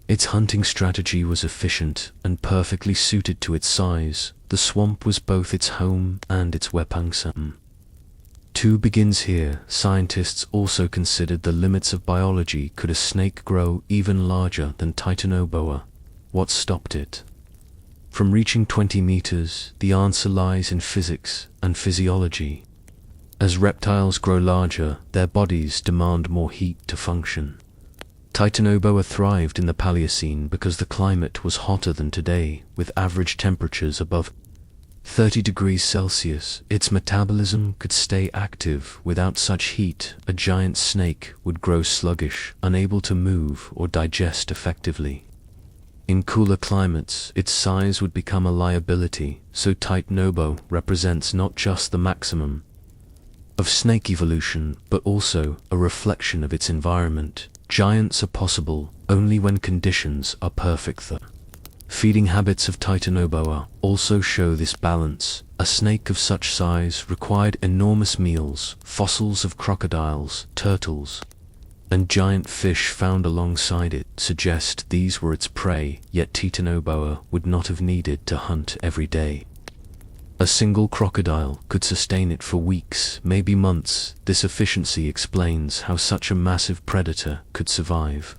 Its hunting strategy was efficient and perfectly suited to its size. The swamp was both its home and its weapon. Two begins here. Scientists also considered the limits of biology. Could a snake grow even larger than Titanoboa? What stopped it from reaching 20 meters? The answer lies in physics and physiology. As reptiles grow larger, their bodies demand more heat to function. Titanoboa thrived in the Paleocene because the climate was hotter than today, with average temperatures above 30 degrees Celsius. Its metabolism could stay active. Without such heat, a giant snake would grow sluggish, unable to move or digest effectively. In cooler climates, its size would become a liability. So Titanoboa represents not just the maximum of snake evolution, but also a reflection of its environment. Giants are possible only when conditions are perfect. The feeding habits of Titanoboa also show this balance. A snake of such size required enormous meals. Fossils of crocodiles, turtles, and giant fish found alongside it suggest these were its prey, yet Titanoboa would not have needed to hunt every day. A single crocodile could sustain it for weeks, maybe months. This efficiency explains how such a massive predator could survive.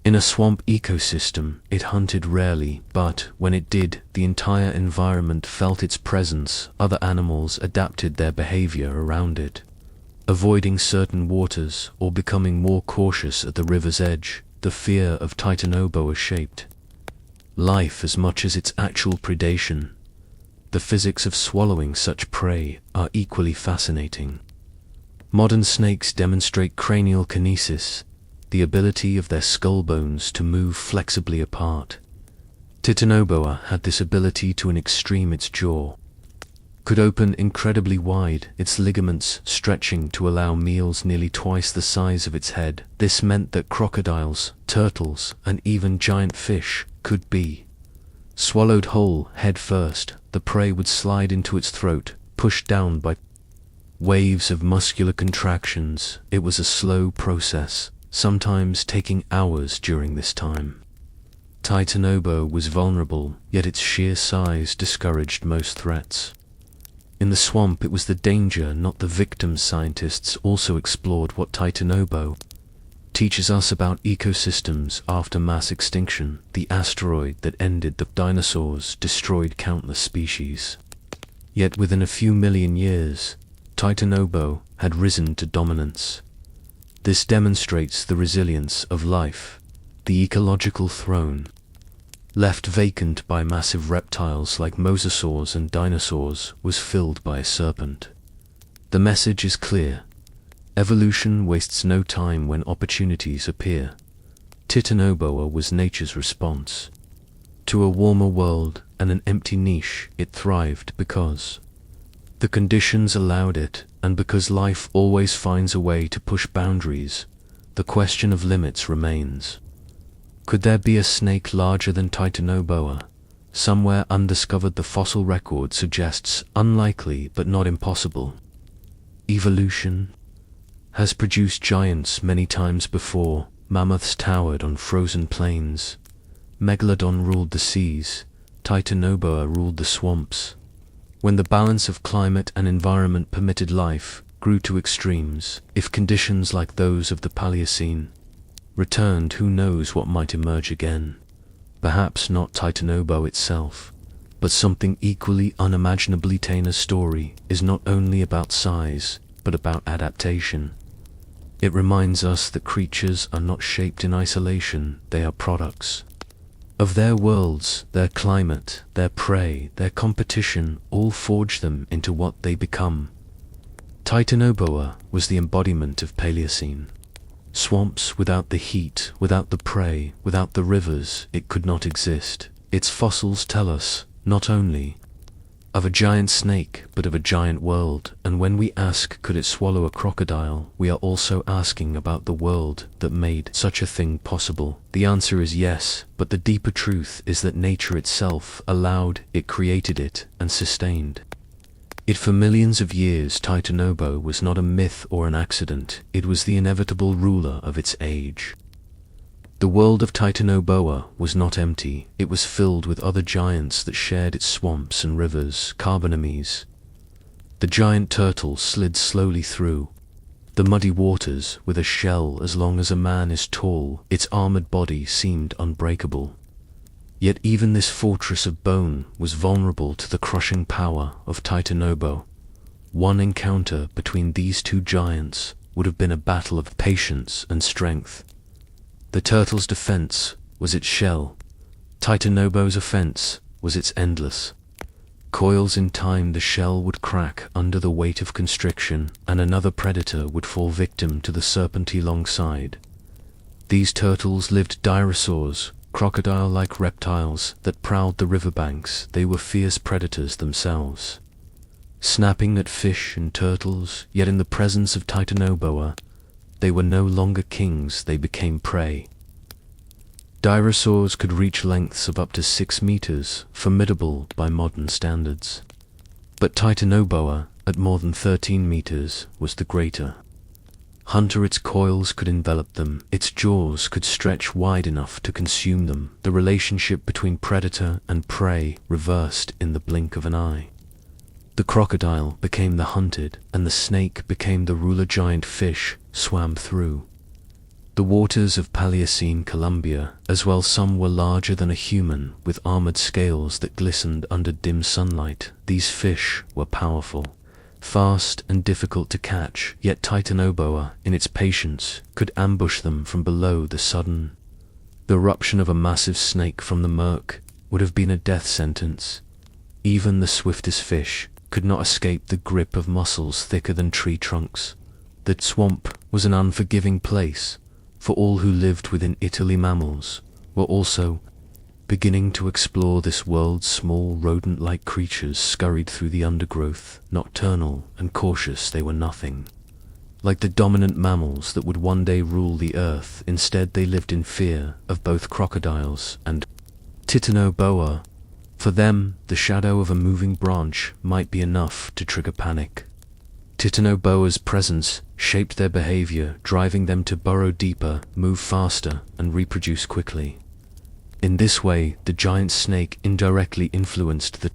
In a swamp ecosystem, it hunted rarely, but when it did, the entire environment felt its presence. Other animals adapted their behavior around it, avoiding certain waters or becoming more cautious at the river's edge. The fear of Titanoboa shaped life as much as its actual predation. The physics of swallowing such prey are equally fascinating. Modern snakes demonstrate cranial kinesis, the ability of their skull bones to move flexibly apart. Titanoboa had this ability to an extreme. Its jaw could open incredibly wide, its ligaments stretching to allow meals nearly twice the size of its head. This meant that crocodiles, turtles, and even giant fish could be swallowed whole, head first. The prey would slide into its throat, pushed down by waves of muscular contractions. It was a slow process, sometimes taking hours during this time. Titanoboa was vulnerable, yet its sheer size discouraged most threats. In the swamp, it was the danger, not the victim. Scientists also explored what Titanoboa teaches us about ecosystems after mass extinction. The asteroid that ended the dinosaurs destroyed countless species. Yet within a few million years, Titanoboa had risen to dominance. This demonstrates the resilience of life, the ecological throne left vacant by massive reptiles like mosasaurs and dinosaurs, was filled by a serpent. The message is clear. Evolution wastes no time when opportunities appear. Titanoboa was nature's response. To a warmer world and an empty niche, it thrived because the conditions allowed it, and because life always finds a way to push boundaries, the question of limits remains. Could there be a snake larger than Titanoboa? Somewhere undiscovered, the fossil record suggests unlikely but not impossible. Evolution has produced giants many times before. Mammoths towered on frozen plains. Megalodon ruled the seas. Titanoboa ruled the swamps. When the balance of climate and environment permitted, life grew to extremes. If conditions like those of the Paleocene returned, who knows what might emerge again? Perhaps not Titanoboa itself, but something equally unimaginably. Tana's story is not only about size, but about adaptation. It reminds us that creatures are not shaped in isolation, they are products of their worlds, their climate, their prey, their competition, all forge them into what they become. Titanoboa was the embodiment of Paleocene. Swamps without the heat, without the prey, without the rivers, it could not exist. Its fossils tell us not only of a giant snake, but of a giant world, and when we ask could it swallow a crocodile, we are also asking about the world that made such a thing possible. The answer is yes, but the deeper truth is that nature itself allowed it, created it, and sustained it for millions of years. Titanoboa was not a myth or an accident, it was the inevitable ruler of its age. The world of Titanoboa was not empty, it was filled with other giants that shared its swamps and rivers. Carbonemes. The giant turtle slid slowly through the muddy waters with a shell as long as a man is tall. Its armored body seemed unbreakable. Yet even this fortress of bone was vulnerable to the crushing power of Titanoboa. One encounter between these two giants would have been a battle of patience and strength. The turtle's defense was its shell. Titanoboa's offense was its endless coils. In time, the shell would crack under the weight of constriction, and another predator would fall victim to the serpent alongside. These turtles lived dinosaurs, crocodile-like reptiles that prowled the riverbanks. They were fierce predators themselves, snapping at fish and turtles, yet in the presence of Titanoboa, they were no longer kings, they became prey. Dinosaurs could reach lengths of up to 6 meters, formidable by modern standards. But Titanoboa, at more than 13 meters, was the greater hunter. Its coils could envelop them, its jaws could stretch wide enough to consume them. The relationship between predator and prey reversed in the blink of an eye. The crocodile became the hunted, and the snake became the ruler. Giant fish swam through the waters of Paleocene Colombia as well. Some were larger than a human, with armored scales that glistened under dim sunlight. These fish were powerful, fast and difficult to catch, yet Titanoboa, in its patience, could ambush them from below. The sudden eruption of a massive snake from the murk would have been a death sentence. Even the swiftest fish could not escape the grip of muscles thicker than tree trunks. The swamp was an unforgiving place, for all who lived within Italy. Mammals were also beginning to explore this world. Small rodent-like creatures scurried through the undergrowth, nocturnal and cautious. They were nothing like the dominant mammals that would one day rule the earth. Instead, they lived in fear of both crocodiles and Titanoboa. For them, the shadow of a moving branch might be enough to trigger panic. Titanoboa's presence shaped their behavior, driving them to burrow deeper, move faster, and reproduce quickly. In this way, the giant snake indirectly influenced the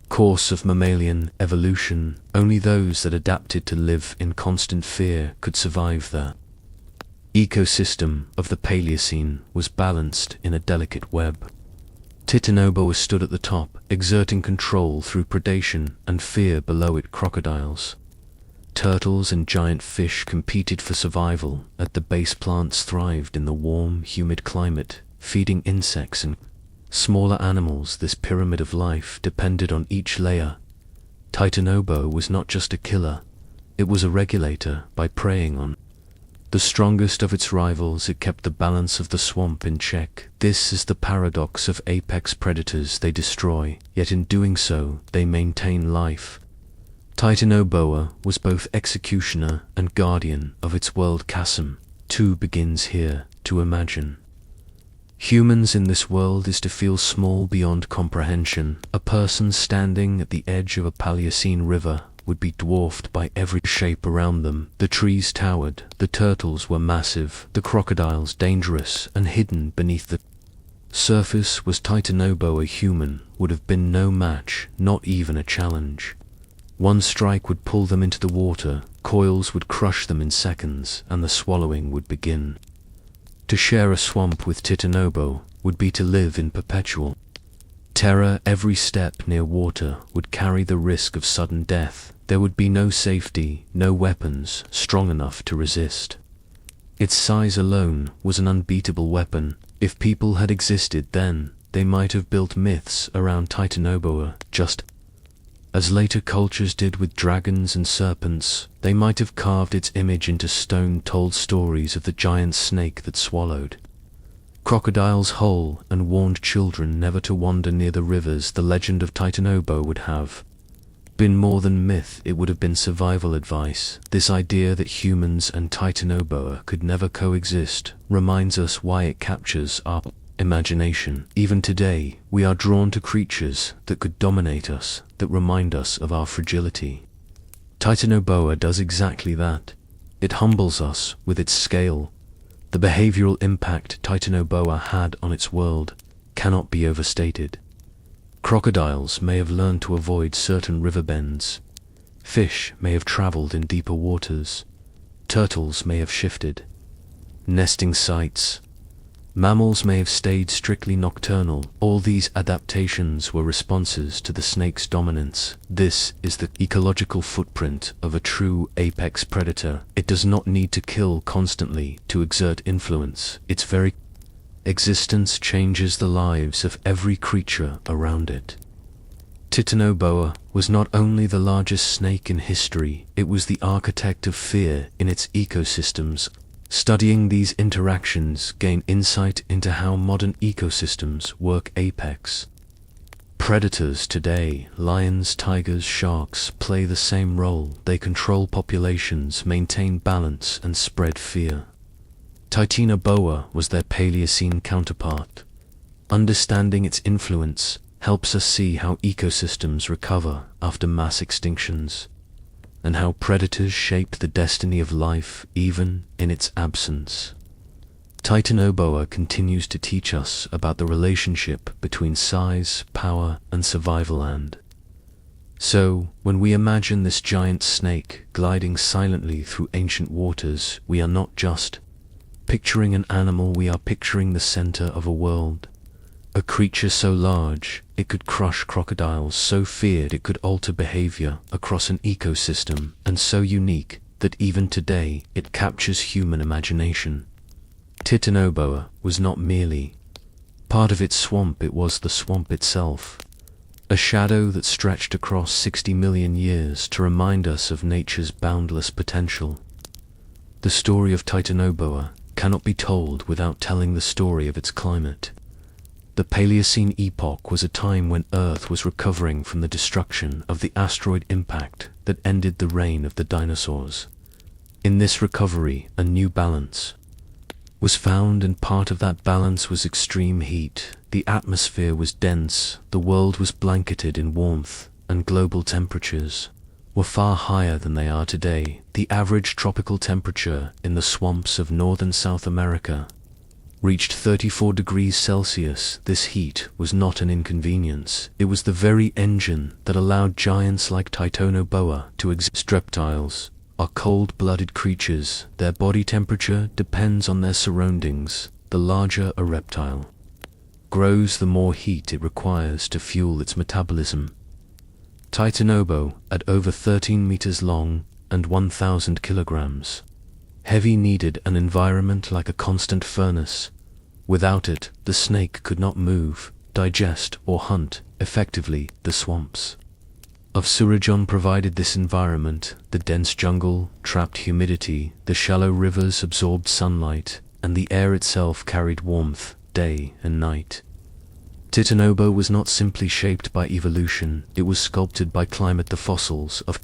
course of mammalian evolution. Only those that adapted to live in constant fear could survive. The ecosystem of the Paleocene was balanced in a delicate web. Titanoboa stood at the top, exerting control through predation and fear. Below it, crocodiles, turtles, and giant fish competed for survival. At the base, plants thrived in the warm, humid climate, feeding insects and Smaller animals, this pyramid of life depended on each layer. Titanoboa was not just a killer, it was a regulator. By preying on the strongest of its rivals, it kept the balance of the swamp in check. This is the paradox of apex predators. They destroy, yet in doing so, they maintain life. Titanoboa was both executioner and guardian of its world chasm. Two begins here, to imagine. Humans in this world is to feel small beyond comprehension. A person standing at the edge of a Paleocene river would be dwarfed by every shape around them. The trees towered, the turtles were massive, the crocodiles dangerous and hidden beneath the surface. Was Titanoboa human, would have been no match, not even a challenge. One strike would pull them into the water, coils would crush them in seconds, and the swallowing would begin. To share a swamp with Titanoboa would be to live in perpetual terror. Every step near water would carry the risk of sudden death. There would be no safety, no weapons strong enough to resist. Its size alone was an unbeatable weapon. If people had existed then, they might have built myths around Titanoboa, just as later cultures did with dragons and serpents. They might have carved its image into stone, told stories of the giant snake that swallowed crocodiles whole, and warned children never to wander near the rivers. The legend of Titanoboa would have been more than myth, it would have been survival advice. This idea that humans and Titanoboa could never coexist reminds us why it captures our imagination. Even today, we are drawn to creatures that could dominate us, that remind us of our fragility. Titanoboa does exactly that. It humbles us with its scale. The behavioral impact Titanoboa had on its world cannot be overstated. Crocodiles may have learned to avoid certain river bends. Fish may have traveled in deeper waters. Turtles may have shifted nesting sites. Mammals may have stayed strictly nocturnal. All these adaptations were responses to the snake's dominance. This is the ecological footprint of a true apex predator. It does not need to kill constantly to exert influence. Its very existence changes the lives of every creature around it. Titanoboa was not only the largest snake in history, it was the architect of fear in its ecosystems. Studying these interactions gain insight into how modern ecosystems work. Apex predators today, lions, tigers, sharks, play the same role. They control populations, maintain balance, and spread fear. Titanoboa was their Paleocene counterpart. Understanding its influence helps us see how ecosystems recover after mass extinctions, and how predators shaped the destiny of life even in its absence. Titanoboa continues to teach us about the relationship between size, power, and survival. And so, when we imagine this giant snake gliding silently through ancient waters, we are not just picturing an animal, we are picturing the center of a world. A creature so large it could crush crocodiles, so feared it could alter behavior across an ecosystem, and so unique that even today it captures human imagination. Titanoboa was not merely part of its swamp, it was the swamp itself. A shadow that stretched across 60 million years to remind us of nature's boundless potential. The story of Titanoboa cannot be told without telling the story of its climate. The Paleocene epoch was a time when Earth was recovering from the destruction of the asteroid impact that ended the reign of the dinosaurs. In this recovery, a new balance was found, and part of that balance was extreme heat. The atmosphere was dense, the world was blanketed in warmth, and global temperatures were far higher than they are today. The average tropical temperature in the swamps of northern South America reached 34 degrees Celsius. This heat was not an inconvenience. It was the very engine that allowed giants like Titanoboa to exist. Reptiles are cold-blooded creatures. Their body temperature depends on their surroundings. The larger a reptile grows, the more heat it requires to fuel its metabolism. Titanoboa, at over 13 meters long and 1,000 kilograms heavy, needed an environment like a constant furnace. Without it, the snake could not move. digest, or hunt, effectively, the swamps of Surajon provided this environment. The dense jungle trapped humidity, the shallow rivers absorbed sunlight, and the air itself carried warmth, day and night. Titanoboa was not simply shaped by evolution, it was sculpted by climate. The fossils of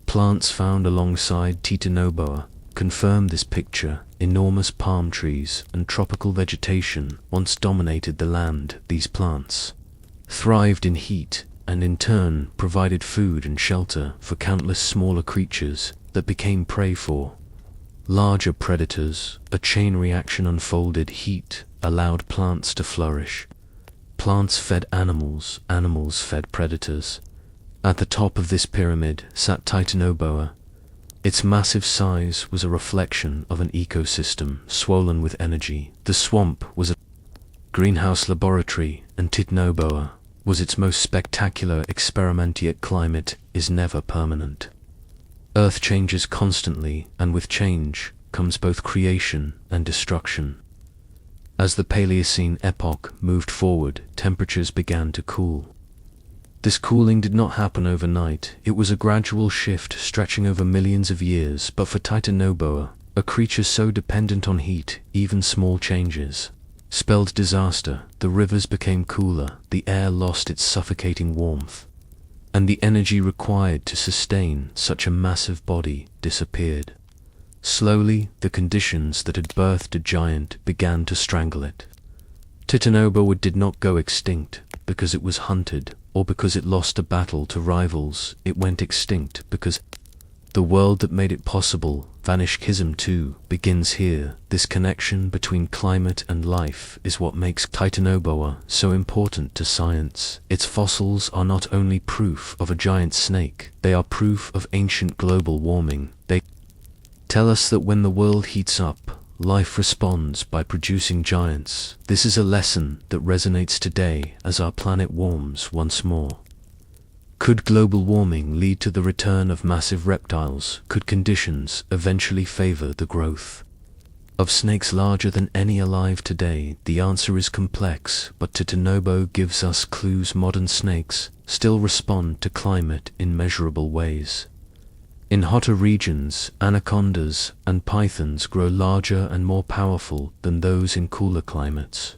plants found alongside Titanoboa confirm this picture. Enormous palm trees and tropical vegetation once dominated the land. These plants thrived in heat and in turn provided food and shelter for countless smaller creatures that became prey for larger predators. A chain reaction unfolded. Heat allowed plants to flourish. Plants fed animals, animals fed predators. At the top of this pyramid sat Titanoboa. Its massive size was a reflection of an ecosystem swollen with energy. The swamp was a greenhouse laboratory, and Titanoboa was its most spectacular experiment. Yet climate is never permanent. Earth changes constantly, and with change comes both creation and destruction. As the Paleocene epoch moved forward, temperatures began to cool. This cooling did not happen overnight. It was a gradual shift stretching over millions of years. But for Titanoboa, a creature so dependent on heat, even small changes spelled disaster. The rivers became cooler, the air lost its suffocating warmth, and the energy required to sustain such a massive body disappeared. Slowly, the conditions that had birthed a giant began to strangle it. Titanoboa did not go extinct because it was hunted or because it lost a battle to rivals. It went extinct because the world that made it possible vanished. Schism 2 begins here. This connection between climate and life is what makes Titanoboa so important to science. Its fossils are not only proof of a giant snake, they are proof of ancient global warming. They tell us that when the world heats up, life responds by producing giants. This is a lesson that resonates today as our planet warms once more. Could global warming lead to the return of massive reptiles? Could conditions eventually favor the growth of snakes larger than any alive today? The answer is complex, but Titanoboa gives us clues. Modern snakes still respond to climate in measurable ways. In hotter regions, anacondas and pythons grow larger and more powerful than those in cooler climates.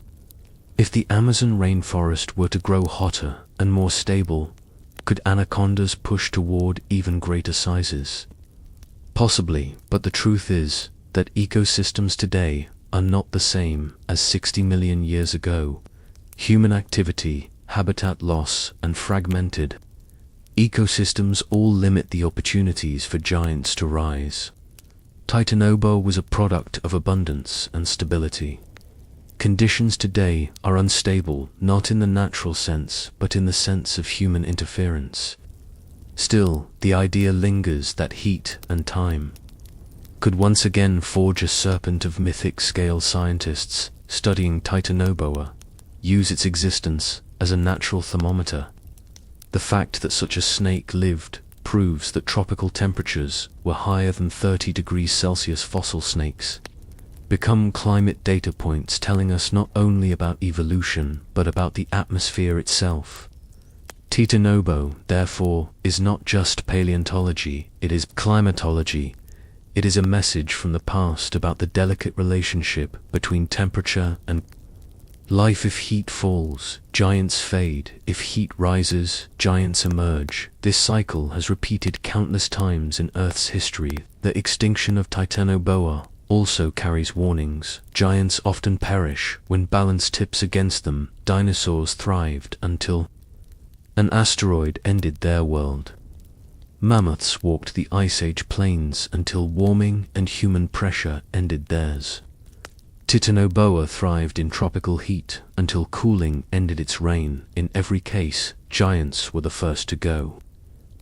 If the Amazon rainforest were to grow hotter and more stable, could anacondas push toward even greater sizes? Possibly, but the truth is that ecosystems today are not the same as 60 million years ago. Human activity, habitat loss, and fragmented ecosystems all limit the opportunities for giants to rise. Titanoboa was a product of abundance and stability. Conditions today are unstable, not in the natural sense, but in the sense of human interference. Still, the idea lingers that heat and time could once again forge a serpent of mythic scale. Scientists studying Titanoboa use its existence as a natural thermometer. The fact that such a snake lived proves that tropical temperatures were higher than 30 degrees Celsius. Fossil snakes become climate data points telling us not only about evolution, but about the atmosphere itself. Titanoboa, therefore, is not just paleontology, it is climatology. It is a message from the past about the delicate relationship between temperature and life. If heat falls, giants fade. If heat rises, giants emerge. This cycle has repeated countless times in Earth's history. The extinction of Titanoboa also carries warnings. Giants often perish when balance tips against them. Dinosaurs thrived until an asteroid ended their world. Mammoths walked the Ice Age plains until warming and human pressure ended theirs. Titanoboa thrived in tropical heat until cooling ended its reign. In every case, giants were the first to go.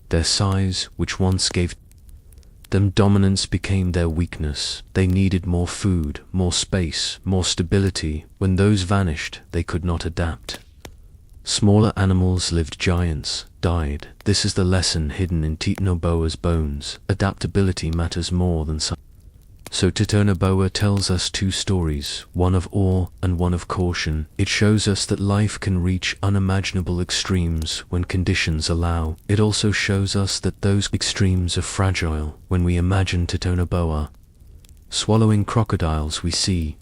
Their size, which once gave them dominance, became their weakness. They needed more food, more space, more stability. When those vanished, they could not adapt. Smaller animals lived, giants died. This is the lesson hidden in Titanoboa's bones. Adaptability matters more than size. So Titanoboa tells us two stories, one of awe and one of caution. It shows us that life can reach unimaginable extremes when conditions allow. It also shows us that those extremes are fragile. When we imagine Titanoboa swallowing crocodiles, we see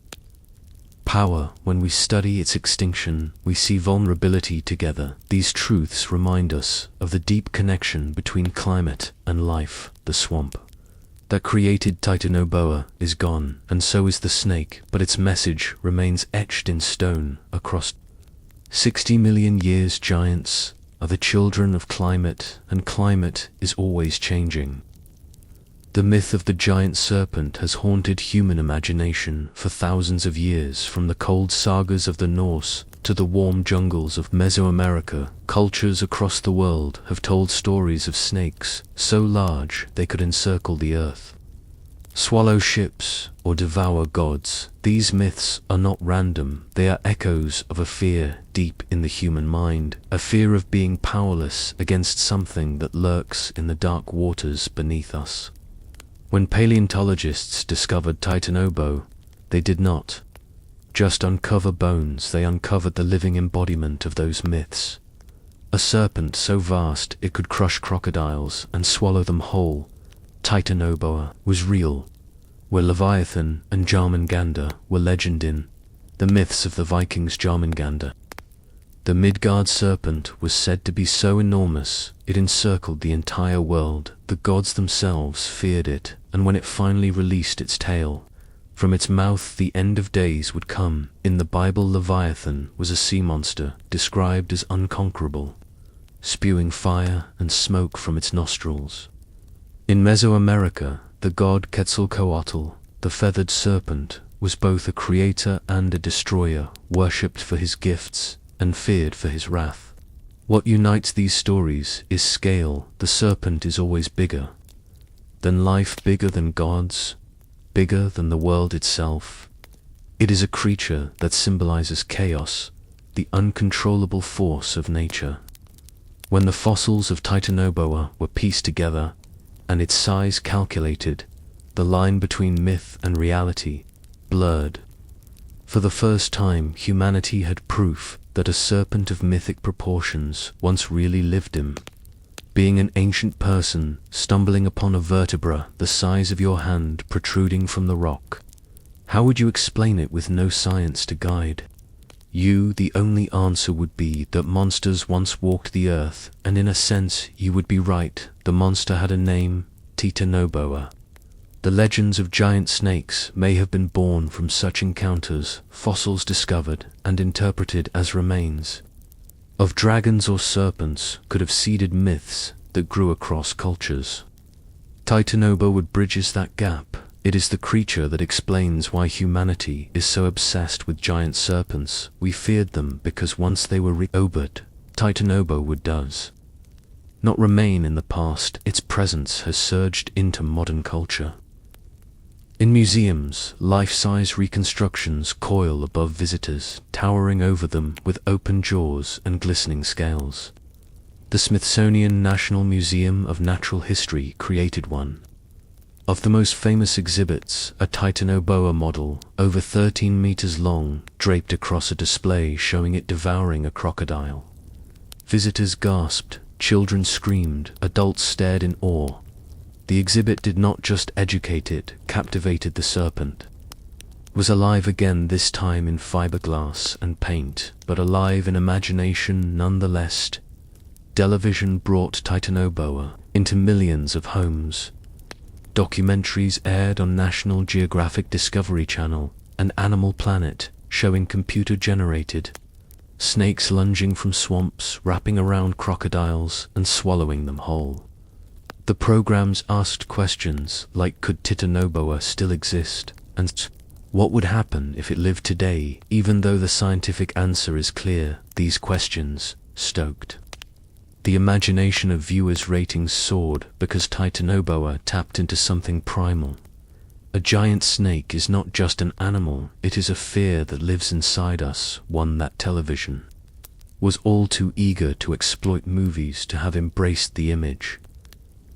power. When we study its extinction, we see vulnerability together. These truths remind us of the deep connection between climate and life. The swamp that created Titanoboa is gone, and so is the snake, but its message remains etched in stone across 60 million years. Giants are the children of climate, and climate is always changing. The myth of the giant serpent has haunted human imagination for thousands of years, from the cold sagas of the Norse to the warm jungles of Mesoamerica. Cultures across the world have told stories of snakes so large they could encircle the earth, swallow ships, or devour gods. These myths are not random. They are echoes of a fear deep in the human mind, a fear of being powerless against something that lurks in the dark waters beneath us. When paleontologists discovered Titanoboa, they did not just uncover bones, they uncovered the living embodiment of those myths. A serpent so vast it could crush crocodiles and swallow them whole. Titanoboa was real, where Leviathan and Jarmungandr were legend. In the myths of the Vikings, Jarmungandr, the Midgard serpent, was said to be so enormous it encircled the entire world. The gods themselves feared it, and when it finally released its tail, from its mouth the end of days would come. In the Bible, Leviathan was a sea monster described as unconquerable, spewing fire and smoke from its nostrils. In Mesoamerica, the god Quetzalcoatl, the feathered serpent, was both a creator and a destroyer, worshipped for his gifts and feared for his wrath. What unites these stories is scale. The serpent is always bigger than life, bigger than gods, bigger than the world itself. It is a creature that symbolizes chaos, the uncontrollable force of nature. When the fossils of Titanoboa were pieced together and its size calculated, the line between myth and reality blurred. For the first time, humanity had proof that a serpent of mythic proportions once really lived him. Being an ancient person, stumbling upon a vertebra the size of your hand protruding from the rock. How would you explain it with no science to guide you? The only answer would be that monsters once walked the earth, and in a sense you would be right. The monster had a name, Titanoboa. The legends of giant snakes may have been born from such encounters, fossils discovered and interpreted as remains of dragons or serpents could have seeded myths that grew across cultures. Titanoboa bridges that gap. It is the creature that explains why humanity is so obsessed with giant serpents. We feared them because once they were reopened, Titanoboa does not remain in the past. Its presence has surged into modern culture. In museums, life-size reconstructions coil above visitors, towering over them with open jaws and glistening scales. The Smithsonian National Museum of Natural History created one of the most famous exhibits, a Titanoboa model, over 13 meters long, draped across a display showing it devouring a crocodile. Visitors gasped, children screamed, adults stared in awe. The exhibit did not just educate, it captivated. The serpent was alive again, this time in fiberglass and paint, but alive in imagination nonetheless. Television brought Titanoboa into millions of homes. Documentaries aired on National Geographic, Discovery Channel, and Animal Planet, showing computer-generated snakes lunging from swamps, wrapping around crocodiles, and swallowing them whole. The programs asked questions like, could Titanoboa still exist? And what would happen if it lived today? Even though the scientific answer is clear, these questions stoked the imagination of viewers. Ratings soared because Titanoboa tapped into something primal. A giant snake is not just an animal, it is a fear that lives inside us, one that television was all too eager to exploit. Movies to have embraced the image.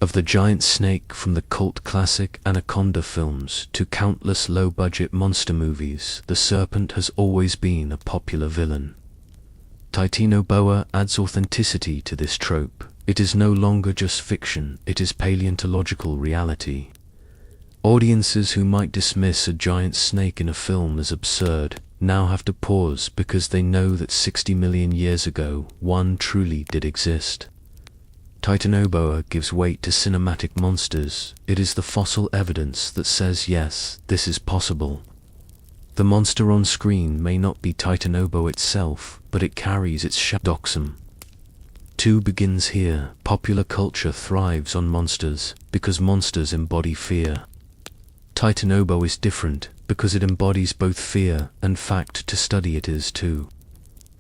Of the giant snake from the cult classic Anaconda films to countless low-budget monster movies, the serpent has always been a popular villain. Titanoboa adds authenticity to this trope. It is no longer just fiction, it is paleontological reality. Audiences who might dismiss a giant snake in a film as absurd now have to pause because they know that 60 million years ago, one truly did exist. Titanoboa gives weight to cinematic monsters. It is the fossil evidence that says yes, this is possible. The monster on screen may not be Titanoboa itself, but it carries its doxum. 2 begins here. Popular culture thrives on monsters because monsters embody fear. Titanoboa is different because it embodies both fear and fact. To study it is to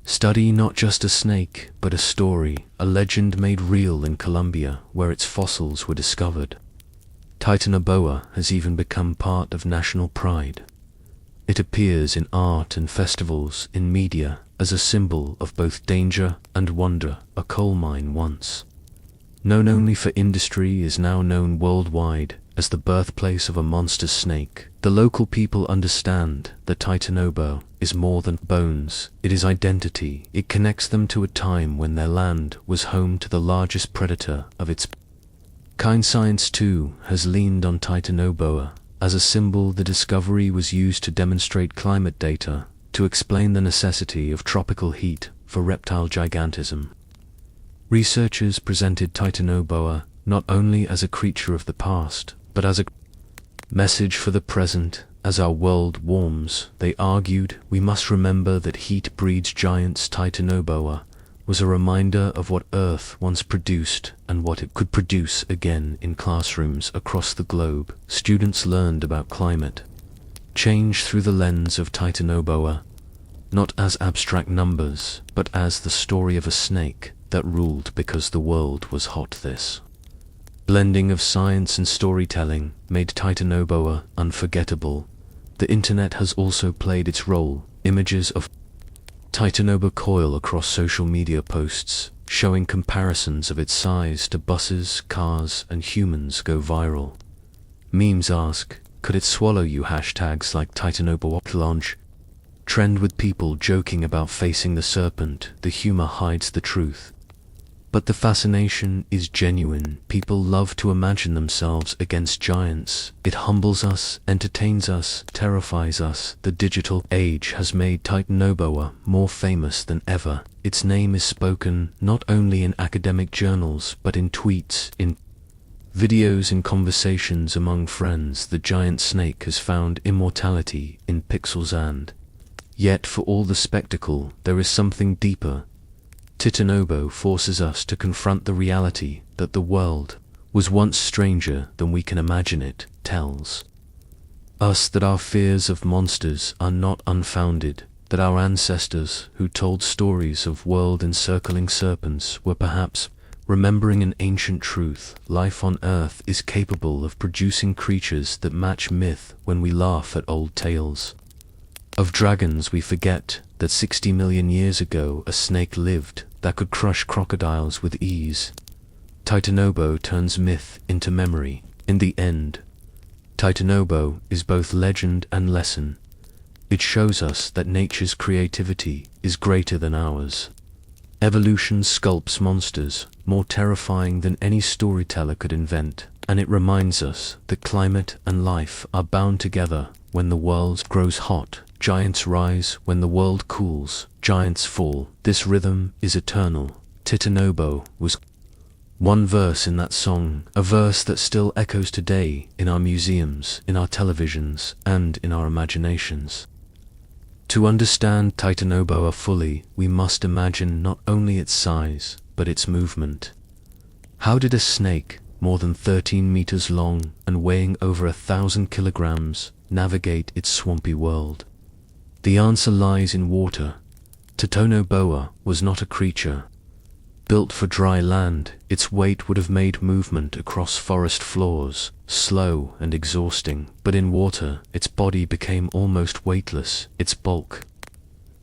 study not just a snake, but a story, a legend made real in Colombia, where its fossils were discovered. Titanoboa has even become part of national pride. It appears in art and festivals, in media, as a symbol of both danger and wonder. A coal mine once known only for industry is now known worldwide as the birthplace of a monster snake. The local people understand that Titanoboa is more than bones, it is identity. It connects them to a time when their land was home to the largest predator of its kind. Science too has leaned on Titanoboa as a symbol. The discovery was used to demonstrate climate data, to explain the necessity of tropical heat for reptile gigantism. Researchers presented Titanoboa not only as a creature of the past, but as a message for the present. As our world warms, they argued, we must remember that heat breeds giants. Titanoboa was a reminder of what Earth once produced and what it could produce again. In classrooms across the globe, students learned about climate change through the lens of Titanoboa, not as abstract numbers, but as the story of a snake that ruled because the world was hot. This blending of science and storytelling made Titanoboa unforgettable. The internet has also played its role. Images of Titanoboa coil across social media posts, showing comparisons of its size to buses, cars, and humans go viral. Memes ask, could it swallow you? Hashtags like Titanoboa launch trend with people joking about facing the serpent. The humor hides the truth, but the fascination is genuine. People love to imagine themselves against giants. It humbles us, entertains us, terrifies us. The digital age has made Titanoboa more famous than ever. Its name is spoken not only in academic journals, but in tweets, in videos, in conversations among friends. The giant snake has found immortality in pixels, and yet for all the spectacle, there is something deeper. Titanoboa forces us to confront the reality that the world was once stranger than we can imagine. It tells us that our fears of monsters are not unfounded, that our ancestors who told stories of world-encircling serpents were perhaps remembering an ancient truth. Life on Earth is capable of producing creatures that match myth. When we laugh at old tales of dragons, we forget that 60 million years ago a snake lived that could crush crocodiles with ease. Titanoboa turns myth into memory. In the end, Titanoboa is both legend and lesson. It shows us that nature's creativity is greater than ours. Evolution sculpts monsters more terrifying than any storyteller could invent, and it reminds us that climate and life are bound together. When the world grows hot, giants rise. When the world cools, giants fall. This rhythm is eternal. Titanoboa was one verse in that song, a verse that still echoes today in our museums, in our televisions, and in our imaginations. To understand Titanoboa fully, we must imagine not only its size, but its movement. How did a snake, more than 13 meters long and weighing over 1,000 kilograms, navigate its swampy world? The answer lies in water. Titanoboa was not a creature built for dry land. Its weight would have made movement across forest floors slow and exhausting, but in water, its body became almost weightless. Its bulk,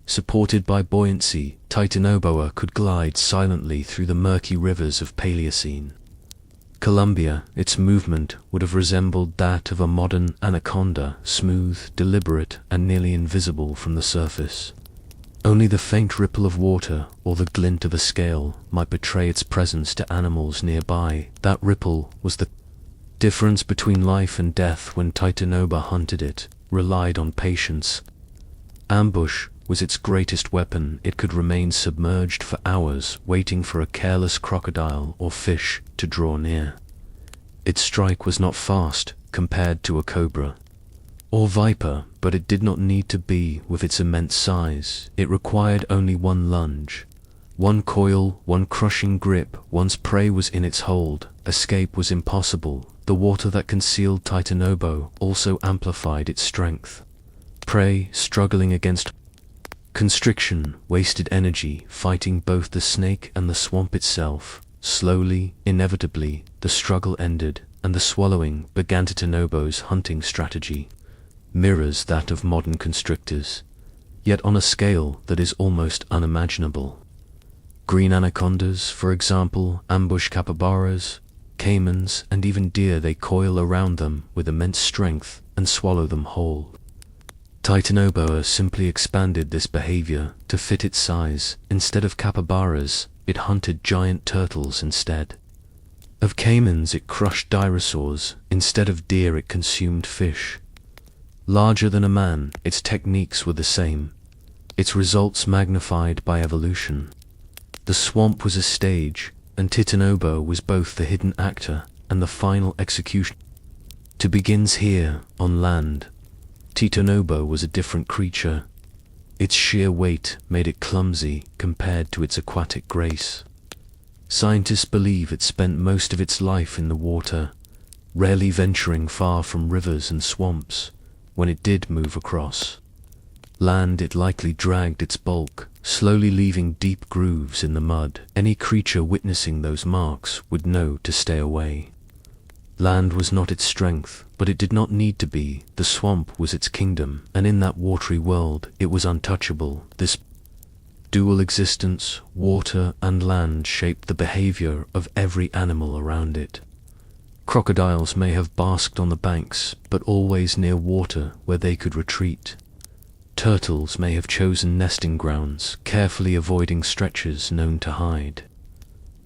supported by buoyancy, Titanoboa could glide silently through the murky rivers of Paleocene. Colombia, its movement would have resembled that of a modern anaconda, smooth, deliberate, and nearly invisible from the surface. Only the faint ripple of water or the glint of a scale might betray its presence to animals nearby. That ripple was the difference between life and death. When Titanoboa hunted, it relied on patience. Ambush was its greatest weapon. It could remain submerged for hours, waiting for a careless crocodile or fish to draw near. Its strike was not fast compared to a cobra or viper, but it did not need to be. With its immense size, it required only one lunge, one coil, one crushing grip. Once prey was in its hold, escape was impossible. The water that concealed Titanoboa also amplified its strength. Prey, struggling against constriction, wasted energy fighting both the snake and the swamp itself. Slowly, inevitably, the struggle ended, and the swallowing began. Titanoboa's hunting strategy mirrors that of modern constrictors, yet on a scale that is almost unimaginable. Green anacondas, for example, ambush capybaras, caimans, and even deer. They coil around them with immense strength and swallow them whole. Titanoboa simply expanded this behavior to fit its size. Instead of capybaras, it hunted giant turtles instead. Of caimans, it crushed dinosaurs. Instead of deer, it consumed fish. Larger than a man, its techniques were the same, its results magnified by evolution. The swamp was a stage, and Titanoboa was both the hidden actor and the final execution. To begins here, on land, Titanoboa was a different creature. Its sheer weight made it clumsy compared to its aquatic grace. Scientists believe it spent most of its life in the water, rarely venturing far from rivers and swamps. When it did move across land, it likely dragged its bulk, slowly leaving deep grooves in the mud. Any creature witnessing those marks would know to stay away. Land was not its strength, but it did not need to be. The swamp was its kingdom, and in that watery world, it was untouchable. This dual existence, water and land, shaped the behavior of every animal around it. Crocodiles may have basked on the banks, but always near water where they could retreat. Turtles may have chosen nesting grounds, carefully avoiding stretches known to hide.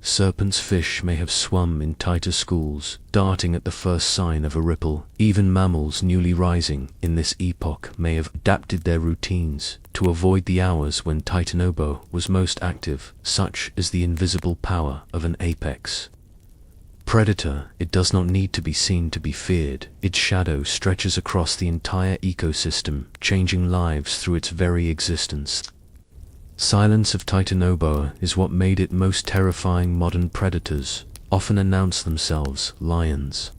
Serpents' fish may have swum in tighter schools, darting at the first sign of a ripple. Even mammals newly rising in this epoch may have adapted their routines to avoid the hours when Titanoboa was most active. Such is the invisible power of an apex predator. It does not need to be seen to be feared. Its shadow stretches across the entire ecosystem, changing lives through its very existence. Silence of Titanoboa is what made it most terrifying. Modern predators often announce themselves lions.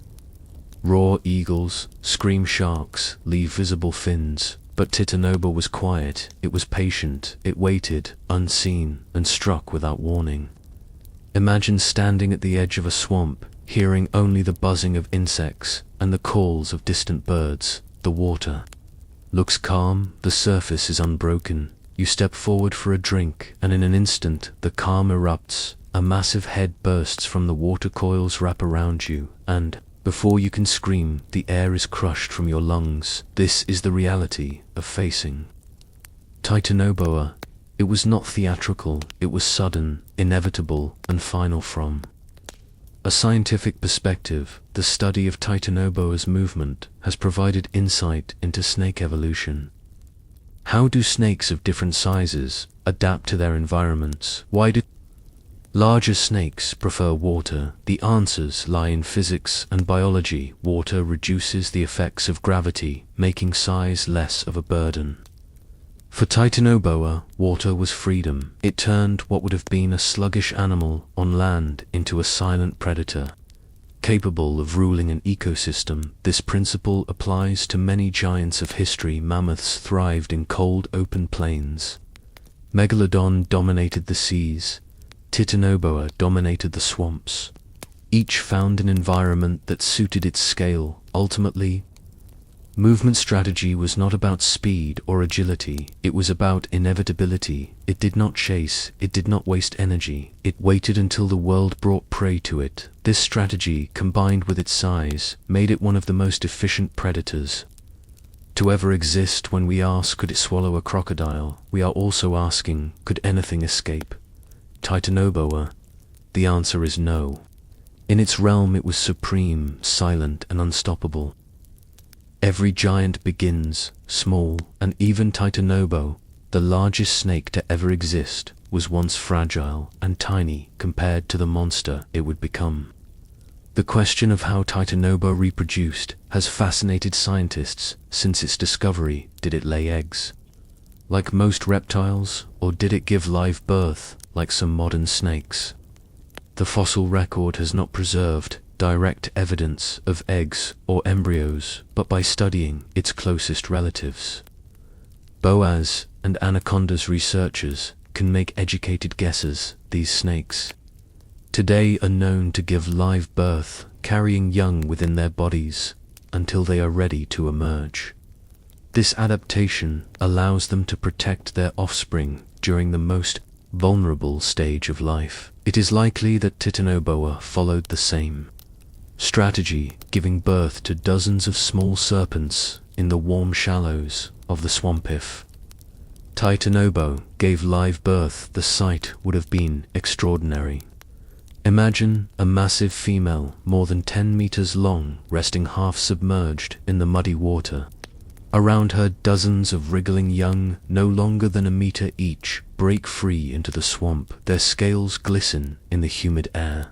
Roar eagles, scream sharks, leave visible fins. But Titanoboa was quiet, it was patient, it waited, unseen, and struck without warning. Imagine standing at the edge of a swamp, hearing only the buzzing of insects and the calls of distant birds. The water looks calm, the surface is unbroken. You step forward for a drink, and in an instant, the calm erupts. A massive head bursts from the water, coils wrap around you, and, before you can scream, the air is crushed from your lungs. This is the reality of facing Titanoboa. It was not theatrical, it was sudden, inevitable, and final. From a scientific perspective, the study of Titanoboa's movement has provided insight into snake evolution. How do snakes of different sizes adapt to their environments? Why do larger snakes prefer water? The answers lie in physics and biology. Water reduces the effects of gravity, making size less of a burden. For Titanoboa, water was freedom. It turned what would have been a sluggish animal on land into a silent predator, capable of ruling an ecosystem. This principle applies to many giants of history. Mammoths thrived in cold, open plains. Megalodon dominated the seas. Titanoboa dominated the swamps. Each found an environment that suited its scale. Ultimately, Movement strategy was not about speed or agility, it was about inevitability. It did not chase, it did not waste energy, it waited until the world brought prey to it. This strategy, combined with its size, made it one of the most efficient predators to ever exist. When we ask, could it swallow a crocodile, we are also asking, could anything escape Titanoboa? The answer is no. In its realm it was supreme, silent, and unstoppable. Every giant begins small, and even Titanoboa, the largest snake to ever exist, was once fragile and tiny compared to the monster it would become. The question of how Titanoboa reproduced has fascinated scientists since its discovery. Did it lay eggs, like most reptiles, or did it give live birth, like some modern snakes? The fossil record has not preserved direct evidence of eggs or embryos, but by studying its closest relatives, boas and anacondas, researchers can make educated guesses. These snakes today are known to give live birth, carrying young within their bodies until they are ready to emerge. This adaptation allows them to protect their offspring during the most vulnerable stage of life. It is likely that Titanoboa followed the same strategy, giving birth to dozens of small serpents in the warm shallows of the swamp. If Titanoboa gave live birth, the sight would have been extraordinary. Imagine a massive female, more than 10 meters long, resting half submerged in the muddy water. Around her, dozens of wriggling young, no longer than a meter each, break free into the swamp. Their scales glisten in the humid air.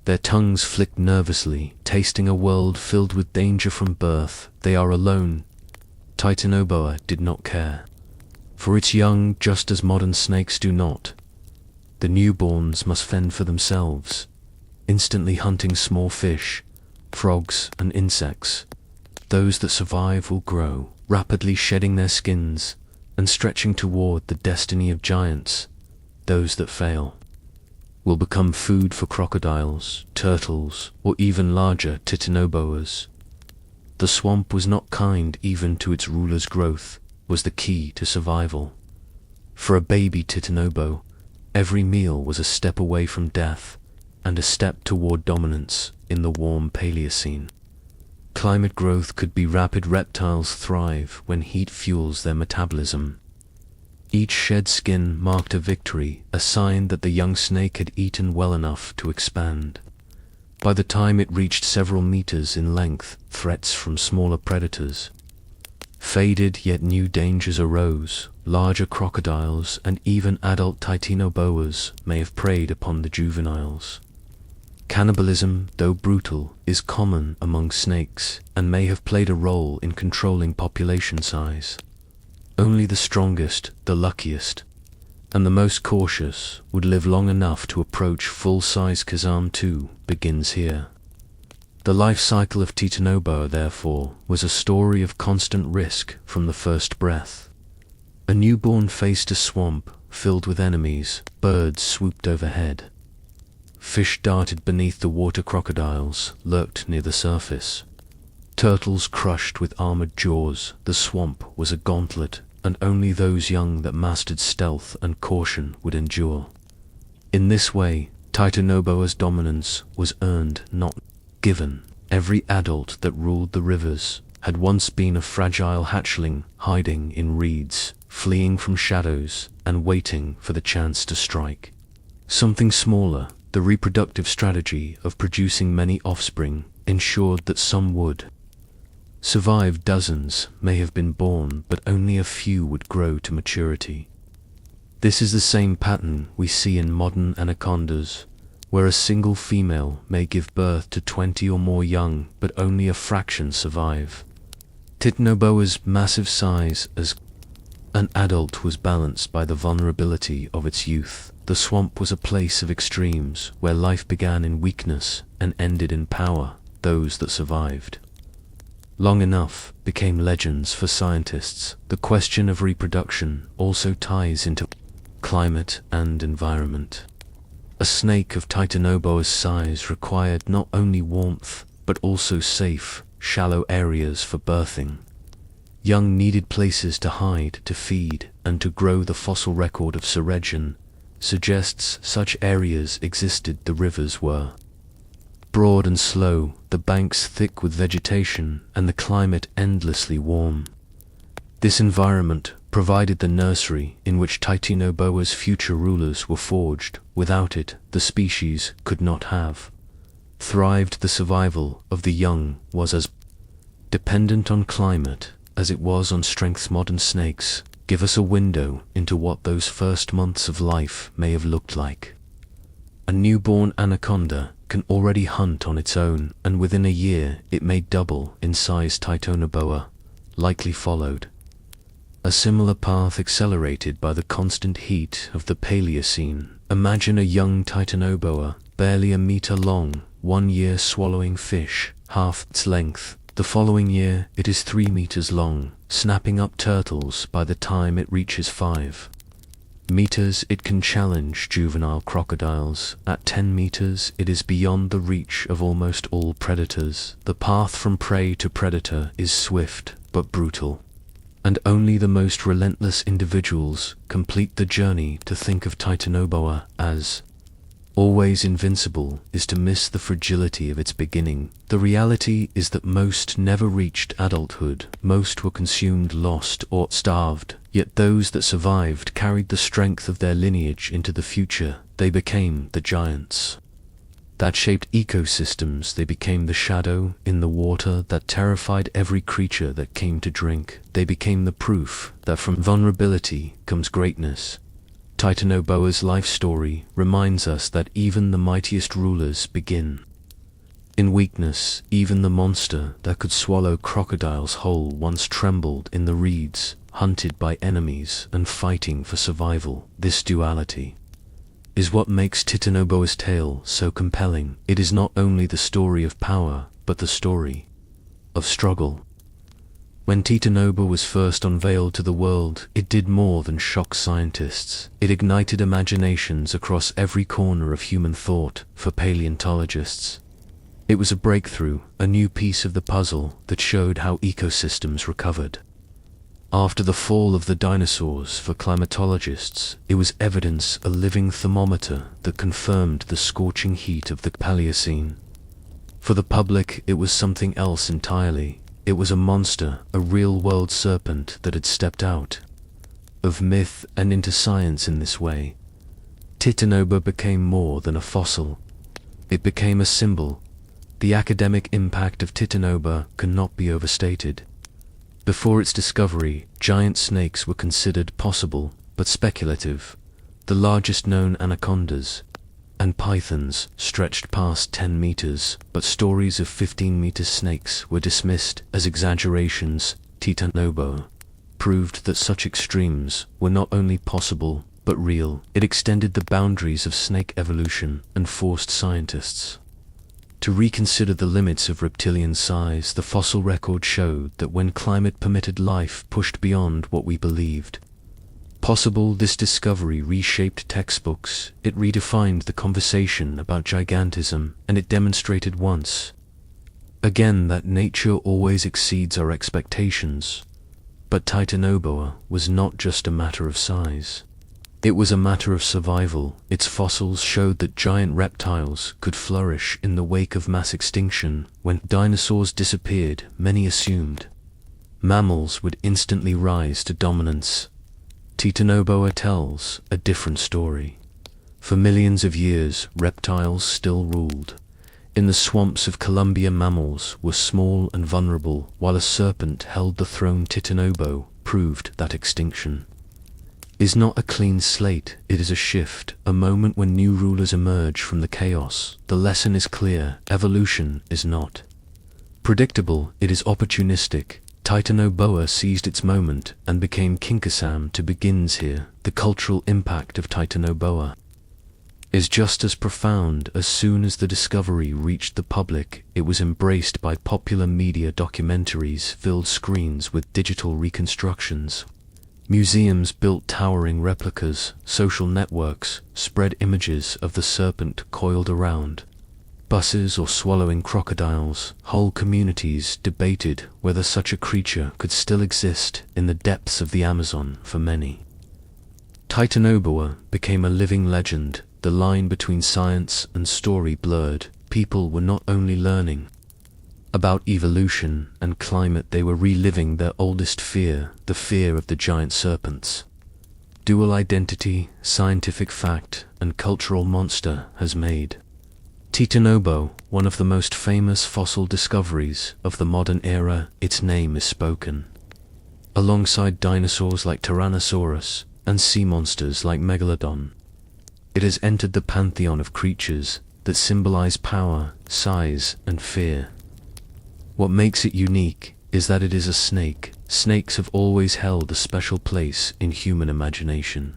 Their tongues flick nervously, tasting a world filled with danger from birth. They are alone. Titanoboa did not care for its young, just as modern snakes do not. The newborns must fend for themselves, instantly hunting small fish, frogs, and insects. Those that survive will grow, rapidly shedding their skins and stretching toward the destiny of giants. Those that fail will become food for crocodiles, turtles, or even larger Titanoboas. The swamp was not kind even to its ruler's. Growth was the key to survival. For a baby Titanoboa, every meal was a step away from death and a step toward dominance in the warm Paleocene. Climate growth could be rapid. Reptiles thrive when heat fuels their metabolism. Each shed skin marked a victory, a sign that the young snake had eaten well enough to expand. By the time it reached several meters in length, threats from smaller predators faded, yet new dangers arose. Larger crocodiles and even adult Titanoboas may have preyed upon the juveniles. Cannibalism, though brutal, is common among snakes and may have played a role in controlling population size. Only the strongest, the luckiest, and the most cautious would live long enough to approach full-size. Kazam 2 begins here. The life cycle of Titanoboa, therefore, was a story of constant risk from the first breath. A newborn faced a swamp filled with enemies. Birds swooped overhead. Fish darted beneath the water. Crocodiles lurked near the surface. Turtles crushed with armored jaws. The swamp was a gauntlet, and only those young that mastered stealth and caution would endure. In this way, Titanoboa's dominance was earned, not given. Every adult that ruled the rivers had once been a fragile hatchling, hiding in reeds, fleeing from shadows, and waiting for the chance to strike. Something smaller, the reproductive strategy of producing many offspring, ensured that some would survive. Dozens may have been born, but only a few would grow to maturity. This is the same pattern we see in modern anacondas, where a single female may give birth to 20 or more young, but only a fraction survive. Titanoboa's massive size as an adult was balanced by the vulnerability of its youth. The swamp was a place of extremes, where life began in weakness and ended in power. Those that survived long enough became legends for scientists. The question of reproduction also ties into climate and environment. A snake of Titanoboa's size required not only warmth, but also safe, shallow areas for birthing. Young needed places to hide, to feed, and to grow. The fossil record of Sarajevo suggests such areas existed. The rivers were broad and slow, the banks thick with vegetation, and the climate endlessly warm. This environment provided the nursery in which Titanoboa's future rulers were forged. Without it, the species could not have thrived. The survival of the young was as dependent on climate as it was on strength. Modern snakes give us a window into what those first months of life may have looked like. A newborn anaconda can already hunt on its own, and within a year it may double in size. Titanoboa likely followed a similar path, accelerated by the constant heat of the Paleocene. Imagine a young Titanoboa, barely a meter long, 1 year swallowing fish, half its length. The following year it is 3 meters long, snapping up turtles by the time it reaches 5 meters. It can challenge juvenile crocodiles. At 10 meters it is beyond the reach of almost all predators. The path from prey to predator is swift but brutal, and only the most relentless individuals complete the journey. To think of Titanoboa as always invincible is to miss the fragility of its beginning. The reality is that most never reached adulthood. Most were consumed, lost, or starved. Yet those that survived carried the strength of their lineage into the future. They became the giants that shaped ecosystems. They became the shadow in the water that terrified every creature that came to drink. They became the proof that from vulnerability comes greatness. Titanoboa's life story reminds us that even the mightiest rulers begin in weakness. Even the monster that could swallow crocodiles whole once trembled in the reeds, hunted by enemies and fighting for survival. This duality is what makes Titanoboa's tale so compelling. It is not only the story of power, but the story of struggle. When Titanoboa was first unveiled to the world, it did more than shock scientists. It ignited imaginations across every corner of human thought. For paleontologists, it was a breakthrough, a new piece of the puzzle that showed how ecosystems recovered after the fall of the dinosaurs. For climatologists, it was evidence, a living thermometer that confirmed the scorching heat of the Paleocene. For the public, it was something else entirely. It was a monster, a real-world serpent that had stepped out of myth and into science. In this way, Titanoboa became more than a fossil. It became a symbol. The academic impact of Titanoboa cannot be overstated. Before its discovery, giant snakes were considered possible, but speculative. The largest known anacondas and pythons stretched past 10 meters, but stories of 15-meter snakes were dismissed as exaggerations. Titanoboa proved that such extremes were not only possible, but real. It extended the boundaries of snake evolution and forced scientists to reconsider the limits of reptilian size. The fossil record showed that when climate permitted, life pushed beyond what we believed possible. This discovery reshaped textbooks. It redefined the conversation about gigantism, and it demonstrated once again that nature always exceeds our expectations. But Titanoboa was not just a matter of size. It was a matter of survival. Its fossils showed that giant reptiles could flourish in the wake of mass extinction. When dinosaurs disappeared, many assumed mammals would instantly rise to dominance. Titanoboa tells a different story. For millions of years, reptiles still ruled. In the swamps of Colombia, mammals were small and vulnerable, while a serpent held the throne. Titanoboa proved that extinction is not a clean slate. It is a shift, a moment when new rulers emerge from the chaos. The lesson is clear: evolution is not predictable, it is opportunistic. Titanoboa seized its moment and became Kinkasam. To begins here. The cultural impact of Titanoboa is just as profound. As soon as the discovery reached the public, it was embraced by popular media. Documentaries filled screens with digital reconstructions. Museums built towering replicas. Social networks spread images of the serpent coiled around buses or swallowing crocodiles. Whole communities debated whether such a creature could still exist in the depths of the Amazon for many. Titanoboa became a living legend. The line between science and story blurred. People were not only learning about evolution and climate, they were reliving their oldest fear, the fear of the giant serpents. Dual identity, scientific fact, and cultural monster has made Titanoboa one of the most famous fossil discoveries of the modern era. Its name is spoken alongside dinosaurs like Tyrannosaurus and sea monsters like Megalodon. It has entered the pantheon of creatures that symbolize power, size, and fear. What makes it unique is that it is a snake. Snakes have always held a special place in human imagination.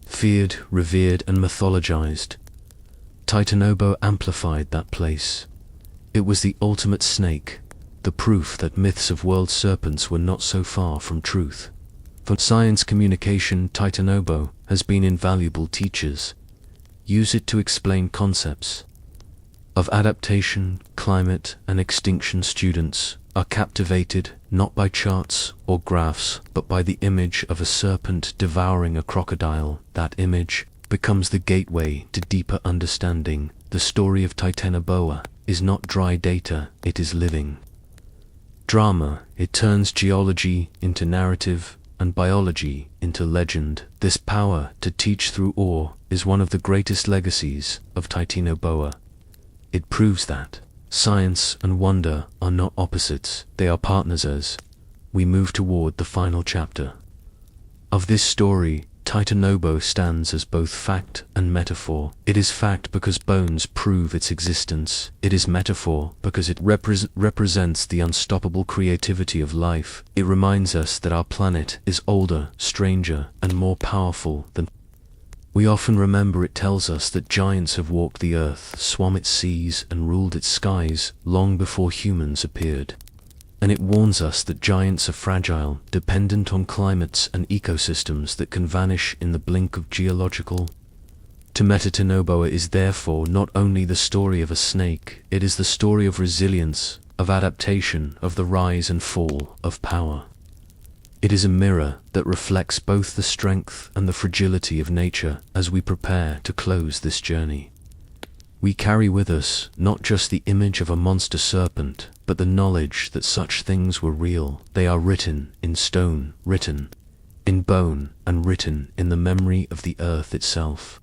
Feared, revered, and mythologized, Titanoboa amplified that place. It was the ultimate snake, the proof that myths of world serpents were not so far from truth. For science communication, Titanoboa has been invaluable teachers. Use it to explain concepts of adaptation, climate, and extinction. Students are captivated not by charts or graphs, but by the image of a serpent devouring a crocodile. That image becomes the gateway to deeper understanding. The story of Titanoboa is not dry data, it is living drama. It turns geology into narrative and biology into legend. This power to teach through awe is one of the greatest legacies of Titanoboa. It proves that science and wonder are not opposites, they are partners as we move toward the final chapter of this story. Titanoboa stands as both fact and metaphor. It is fact because bones prove its existence. It is metaphor because it represents the unstoppable creativity of life. It reminds us that our planet is older, stranger, and more powerful than we often remember. It tells us that giants have walked the earth, swum its seas, and ruled its skies long before humans appeared. And it warns us that giants are fragile, dependent on climates and ecosystems that can vanish in the blink of geological. Titanoboa is therefore not only the story of a snake, it is the story of resilience, of adaptation, of the rise and fall of power. It is a mirror that reflects both the strength and the fragility of nature. As we prepare to close this journey, we carry with us not just the image of a monster serpent, but the knowledge that such things were real. They are written in stone, written in bone, and written in the memory of the earth itself.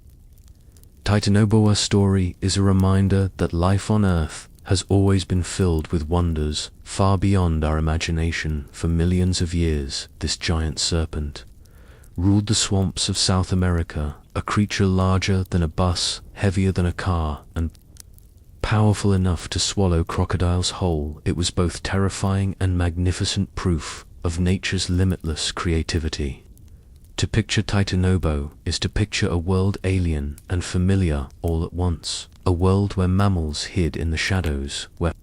Titanoboa's story is a reminder that life on Earth has always been filled with wonders far beyond our imagination. For millions of years, this giant serpent ruled the swamps of South America, a creature larger than a bus, heavier than a car, and powerful enough to swallow crocodiles whole. It was both terrifying and magnificent proof of nature's limitless creativity. To picture Titanoboa is to picture a world alien and familiar all at once, a world where mammals hid in the shadows, where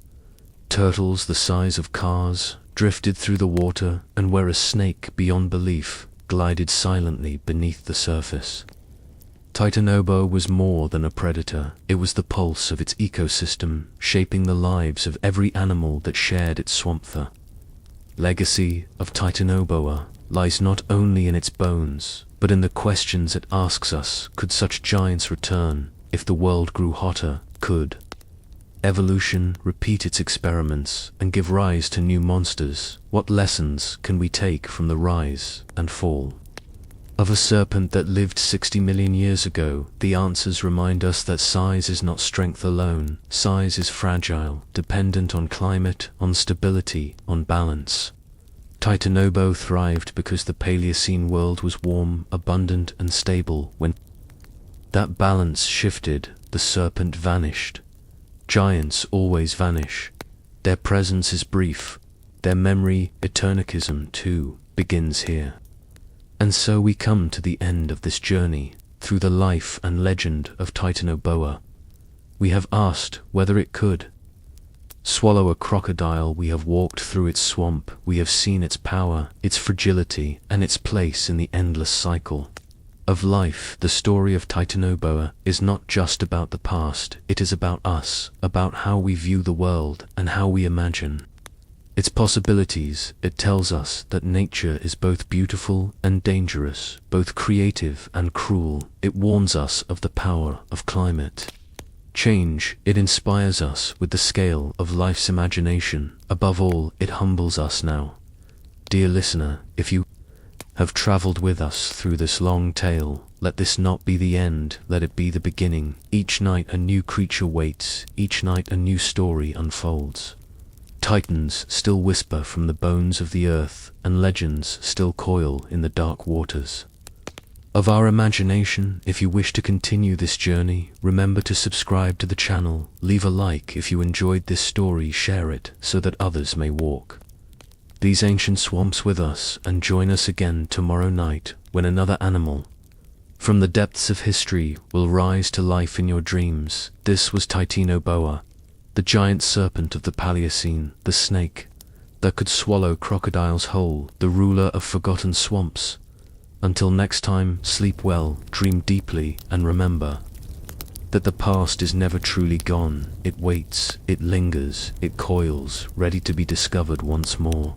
turtles the size of cars drifted through the water, and where a snake beyond belief glided silently beneath the surface. Titanoboa was more than a predator. It was the pulse of its ecosystem, shaping the lives of every animal that shared its swamp. The legacy of Titanoboa lies not only in its bones, but in the questions it asks us. Could such giants return? If the world grew hotter, could evolution repeat its experiments and give rise to new monsters? What lessons can we take from the rise and fall of a serpent that lived 60 million years ago? The answers remind us that size is not strength alone. Size is fragile, dependent on climate, on stability, on balance. Titanoboa thrived because the Paleocene world was warm, abundant, and stable. When that balance shifted, the serpent vanished. Giants always vanish. Their presence is brief. Their memory, eternicism too, begins here. And so we come to the end of this journey through the life and legend of Titanoboa. We have asked whether it could swallow a crocodile. We have walked through its swamp. We have seen its power, its fragility, and its place in the endless cycle of life. The story of Titanoboa is not just about the past, it is about us, about how we view the world and how we imagine its possibilities. It tells us that nature is both beautiful and dangerous, both creative and cruel. It warns us of the power of climate change. It inspires us with the scale of life's imagination. Above all, it humbles us now. Dear listener, if you have traveled with us through this long tale, let this not be the end, let it be the beginning. Each night a new creature waits, each night a new story unfolds. Titans still whisper from the bones of the earth, and legends still coil in the dark waters of our imagination. If you wish to continue this journey, remember to subscribe to the channel, leave a like if you enjoyed this story, share it so that others may walk these ancient swamps with us, and join us again tomorrow night when another animal from the depths of history will rise to life in your dreams. This was Titanoboa, the giant serpent of the Paleocene, the snake that could swallow crocodiles whole, the ruler of forgotten swamps. Until next time, sleep well, dream deeply, and remember that the past is never truly gone. It waits, it lingers, it coils, ready to be discovered once more.